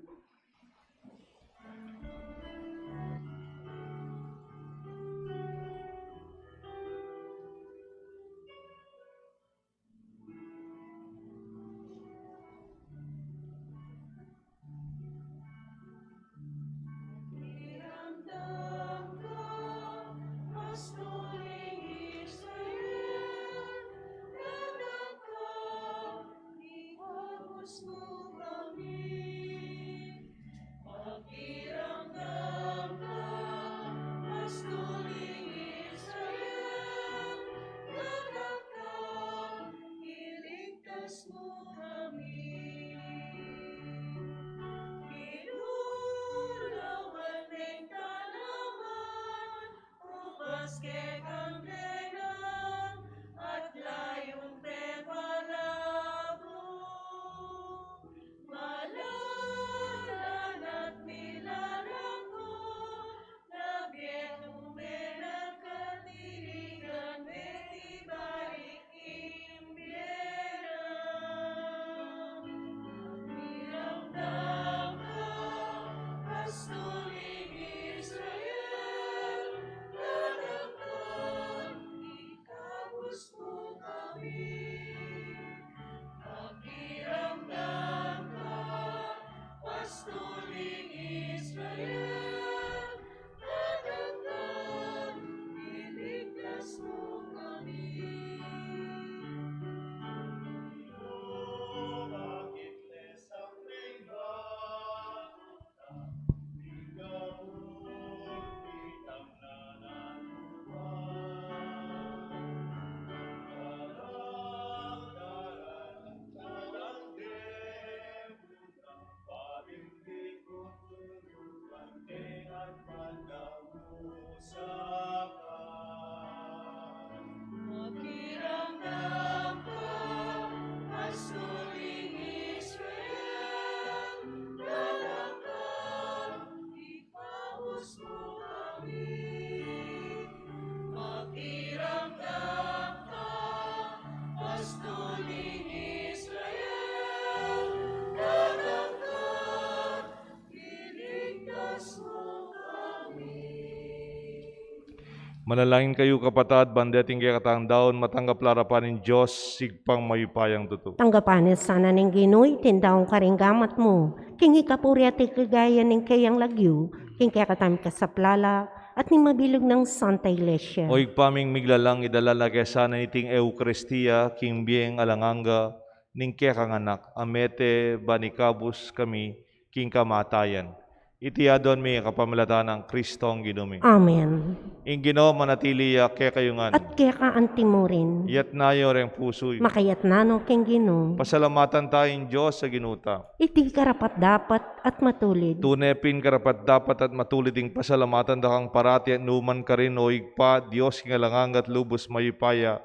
Manalangin kayo kapatad, bandeting kaya katang daon, matanggap larapan ng Diyos, sigpang mayupayang tuto. Tanggapanin sana ng Ginoy, tindaong karinggamat mo. King ikapuri at ikagaya ng kayang lagyo, king kaya katami kasaplala, at ni mabilog ng Santa Iglesia. Oig paming miglalang idalala kaya sana niting Eucharistia, king bieng alanganga, ning kaya kanganak, amete banikabus kami, king kamatayan. Itiadon mi kapamalatan ng Kristong Ginumi. Amen. Ing Ginoo manatili kaya kayungan. At kaya ka antimurin, Yat nayo reng pusoy. makayat nano king Gino, Pasalamatan tayong Diyos sa ginuta. iti karapat dapat at matulid. Tunepin karapat dapat at matuliting pasalamatan dakang parati at numan ka rin o igpa, Diyos kingalangang at lubos mayupaya,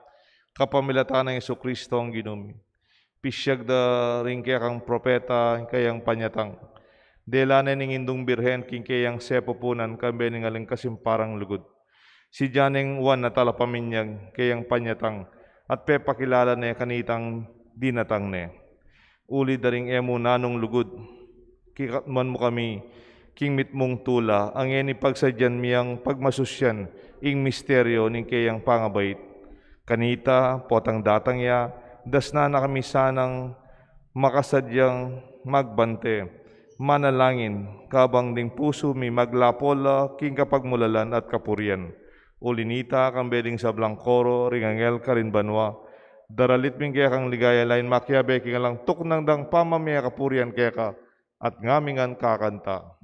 kapamilatan ng Jesucristo ang ginumi. Pisyag da rin kaya kang propeta, kayang panyatang. Delane ning indong birhen, king kayang sepupunan, kambe ning aling kasimparang lugod. Si Janeng Juan na talapaminyag, kayang panyatang, at pepakilala na kanitang dinatang ne. Uli daring emo nanong lugod, kikatman mo kami, king mitmong tula, ang eni pagsadyan miyang pagmasusyan, ing misteryo ning kayang pangabait. Kanita, potang datang ya, dasna na kami sanang makasadyang magbante, manalangin, kabang ding puso mi maglapola, king kapagmulalan at kapurian. Ulinita, kang beding sa Blancoro, ringangel karin banwa, daralit ming kaya kang ligaya lain makyabe, king alang tuknang dang pamamaya kapurian kaya ka, at ngamingan kakanta.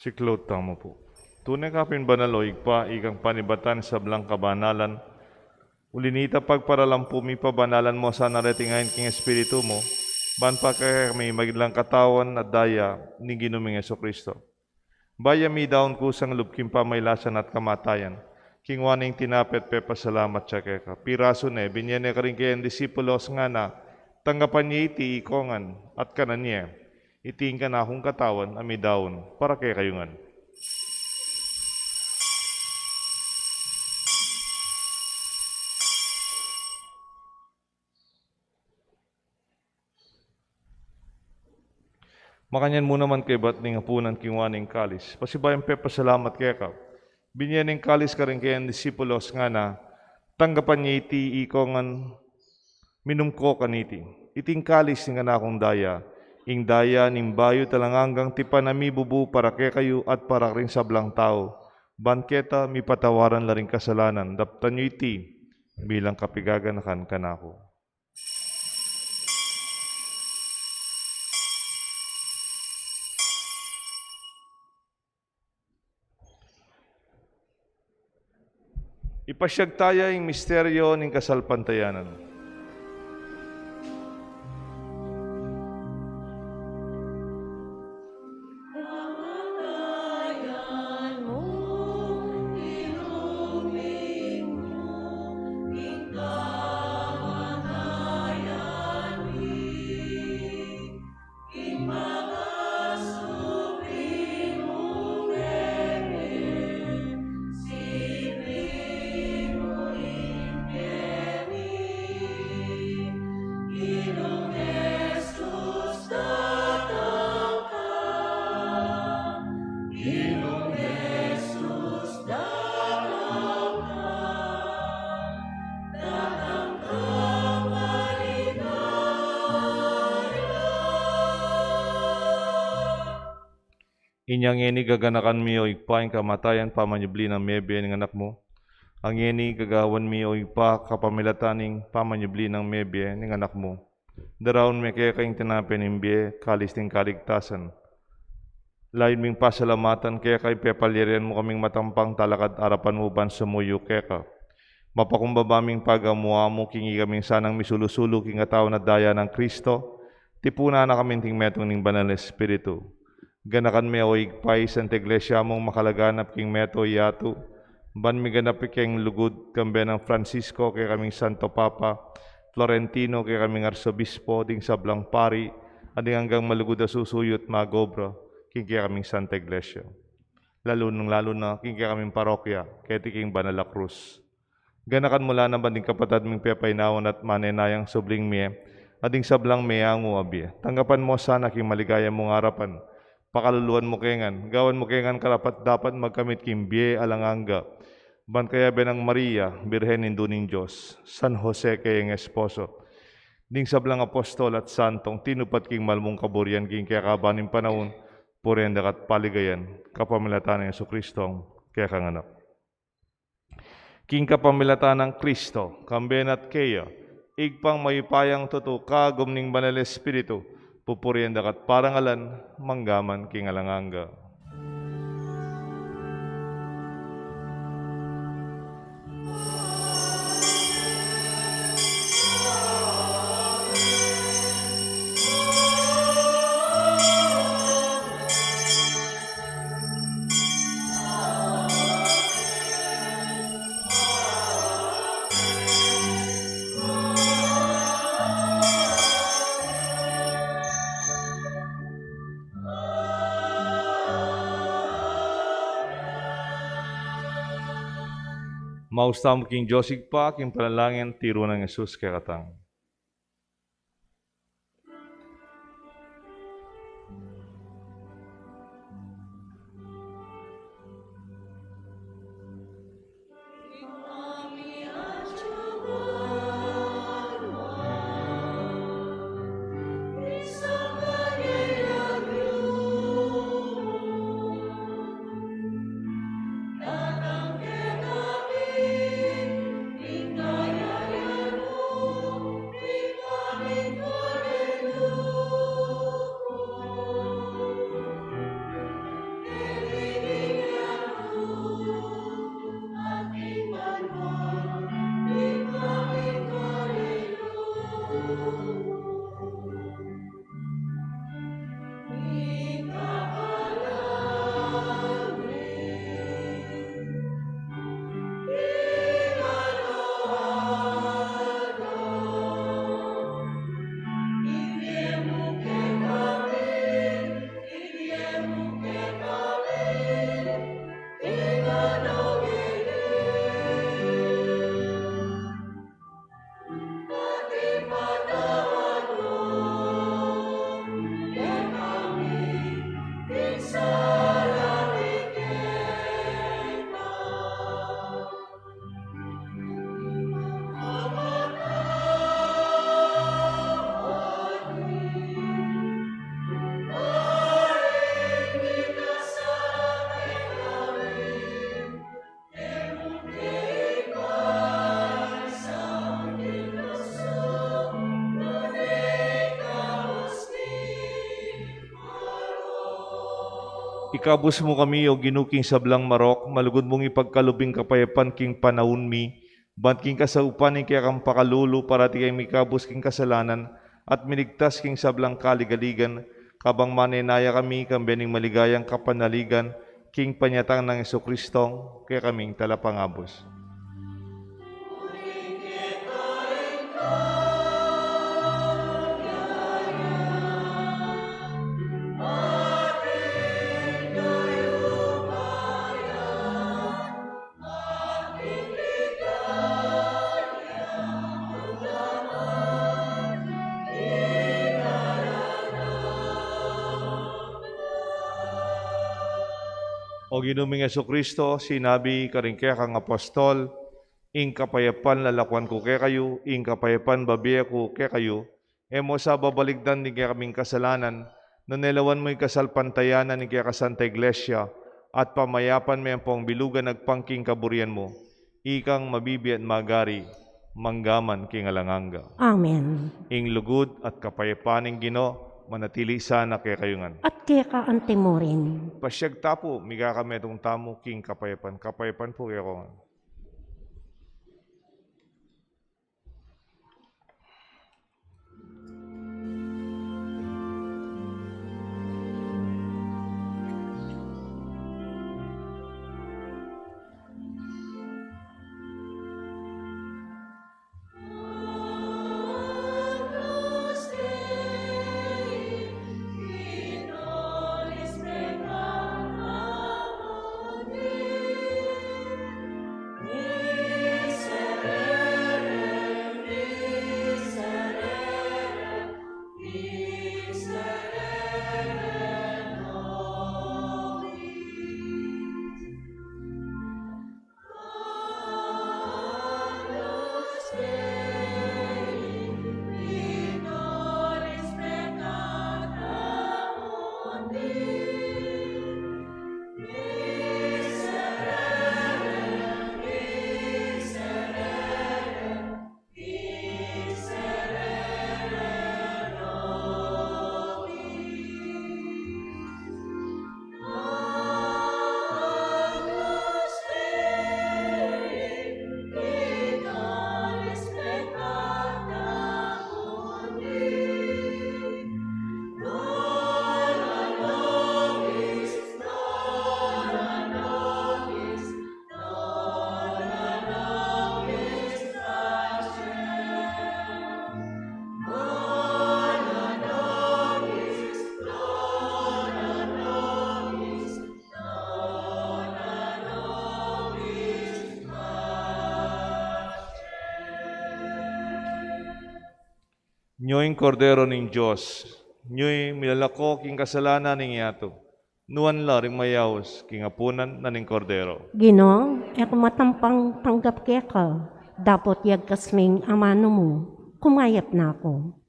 Siklot tamo po. Tunay kapin banaloy pa, ikang panibatan sa blang kabanalan. Ulinita pagparalampu mi pabanalan mo sa naratingayin king espiritu mo, ban pa kaya kami maglang katawan at daya ni Ginuming Jesucristo. Baya mi daon kusang lubkim pamaylasan at kamatayan, king waning tinapet pe pasalamat siya kaya ka. Piraso ne, binyane ka rin kayang disipulos nga na, Tanggapan niya iti ikongan at kanan niya. Itiin ka na akong katawan ami daon para kay kayungan. Makanyan mo naman kay ba't ning hapunan kingwaning kalis. Pasibayan pe pasalamat kaya ka. Binyan ning kalis ka rin kaya ang disipulos nga na tanggapan niya iti ikongan minumko kaniti. Iting kalis nga na akong daya. Ing daya ning bayo talanganggang tipanami bubu para kay kayo at para rin sablang tao. Banketa mi patawaran la ring kasalanan. Daptan niyo iti bilang kapigaganakan kanako. Ipasyag tayo yung misteryo ng kasalpantayanan. Inyang eni gaganakan mi o igpaing kamatayan pamanyubli ng mebe ng anak mo. Ang eni gagawan mi o igpa kapamilataning pamanyubli ng mebe ng anak mo. Daraon me kaya kayong tinapin ng biye kalis ting kaligtasan. Lain ming pasalamatan kaya kay pepalyerian mo kaming matampang talakad arapan mo ban sumuyo kaya ka. Mapakumbabaming pagamuha mo kingi kaming sanang misulusulo king ataw na daya ng Kristo. Tipuna na kaming ting metong ning banal na Espiritu. Ganakan me o igpay sa iglesia mong makalaganap king meto yato. Ban mi ganap king lugod kambe ng Francisco kay kaming Santo Papa, Florentino kay kaming Arsobispo, ding sablang pari, ading hanggang malugod na susuyot magobra, king kay kaming Santa Iglesia. Lalo na king kay kaming parokya, kay king Banala Cruz. Ganakan mula na banding kapatad ming pepainawan at manenayang subling miye, ading sablang meyango abi. Tanggapan mo sana king maligaya mong harapan, pakaluluan mo kengan, gawan mo kengan karapat dapat magkamit kimbiye alanganga. Ban kaya benang Maria, Birhen induning Diyos, San Jose kayang esposo. Ding sablang apostol at santong tinupat king malmong kaburian king kaya kabaning panahon, purenda kat paligayan, kapamilatan ng Jesucristong kaya kanganak. King kapamilatan ng Kristo, kamben at kaya, igpang mayupayang tuto kagom ning banal Espiritu, pupurian dakat parangalan, manggaman king alanganga. Maustam king Josig pa, king panalangin, tiro ng Jesus kay katang. Ikabus mo kami o ginuking sablang marok, malugod mong ipagkalubing kapayapan king panahon mi, bant king kasaupan ni kaya kang pakalulu para ti kay mikabus king kasalanan, at minigtas king sablang kaligaligan, kabang manenaya kami kang bening maligayang kapanaligan, king panyatang ng Jesucristo, kaya kaming talapangabos. O ginuming Jesucristo, sinabi karing kaya kang apostol, ing kapayapan lalakwan ko kaya kayo, ing kapayapan babiya ko kaya kayo, emo sa babaligdan ni kaya kaming kasalanan, nanelawan mo'y kasalpantayanan ni kaya kasanta iglesia, at pamayapan may ang pong bilugan nagpangking kaburian mo, ikang mabibi at magari, manggaman king alanganga. Amen. Ing lugod at kapayapaning Ginoo, manatili sana kaya kayungan. At kaya ka antimorin. Pasyag tapo, miga kami itong tamo king kapayapan. Kapayapan po kaya ko. Nyo'y kordero ning Diyos, nyo'y milalako king kasalanan ning yato. Nuan la ring mayaos king apunan na ning kordero. Gino, ako matampang tanggap kaya ka. Dapat yag kasming amano mo. Kumayap na ako.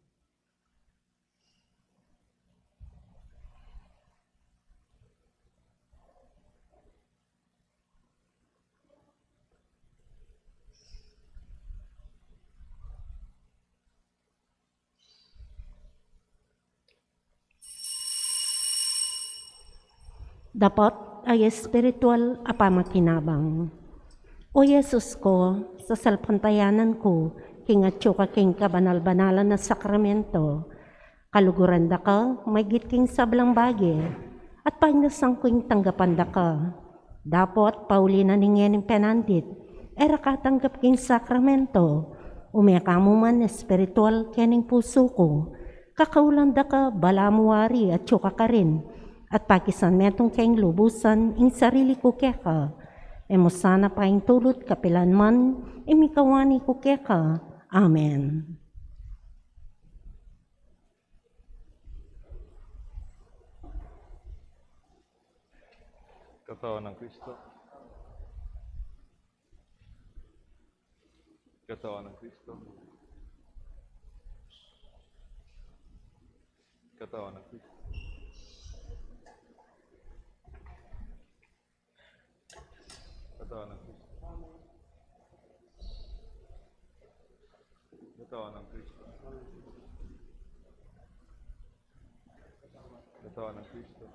Dapat ay espiritual apamakinabang. O Yesus ko, sa salpantayanan ko, kingatyo ka king kabanal-banalan na sakramento, kaluguran da ka, may king sablang bagi, at pagnasang kuing tanggapan da ka. Dapat pauli na ningen ng penandit, era katanggap king sakramento, umeka mo man espiritual kening puso ko, kakaulan da ka balamuari at tsuka ka rin, at pakisan metong keng lubusan ing sarili ko keka. Emo sana pa ing tulot kapilan man, imikawani ko keka. Amen. Katawan ng Kristo. Katawan ng Kristo. Katawan ng Kristo. Katawan ng Kristo. Katawan ng Kristo. Katawan ng Kristo.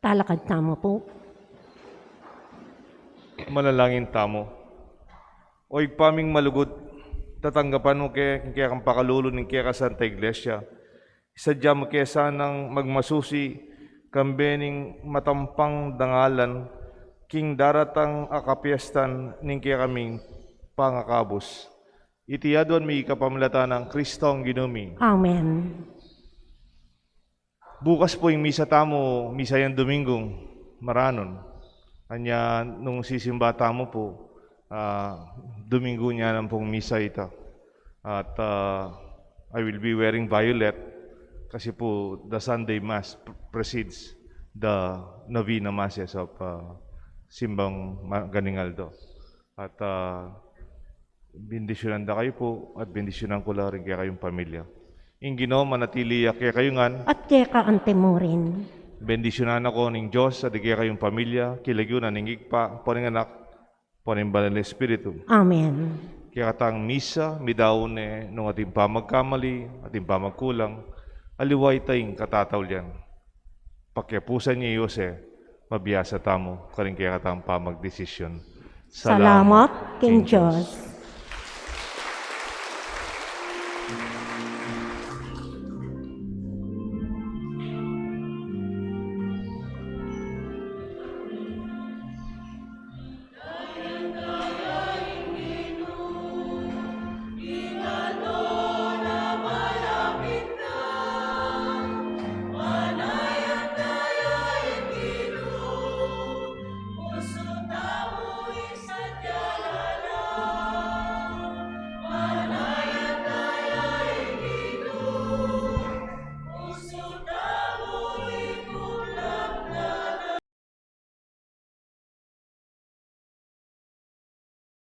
Talakad tamo po. Manalangin tamo. O igpaming malugod, tatanggapan mo kaya kang pakalulo ng kaya ka Santa Iglesia. Isadya mo kaya sanang magmasusi, kambening matampang dangalan, king daratang akapiestan ning kaya kaming pangakabos. Itiyaduan mi kapamilata ng Kristong Ginumi. Amen. Bukas po yung misa tamo, misa yan Domingong, maranon. Kanya nung sisimba tamo po, Domingo niya ng pong misa ito. At I will be wearing violet kasi po the Sunday Mass precedes the Novena Masses of Simbang Ganingaldo. At bendisyonan da kayo po at bendisyonan ko lang rin kaya kayong pamilya. Ingino, manatili kaya kayo ngan. At kaya ka ante mo rin. Bendisyonan ako ng Diyos at kaya kayong pamilya, kilagyo na ningigpa, po ning anak, po ning banal na Espiritu. Amen. Kaya katang misa, midaon nung ating pamagkamali, ating pamagkulang, aliway tayong katataw liyan. Pakyapusan niya Yose, mabiyasa tamo, karing kaya katang pamagdesisyon. Salamat, King Diyos.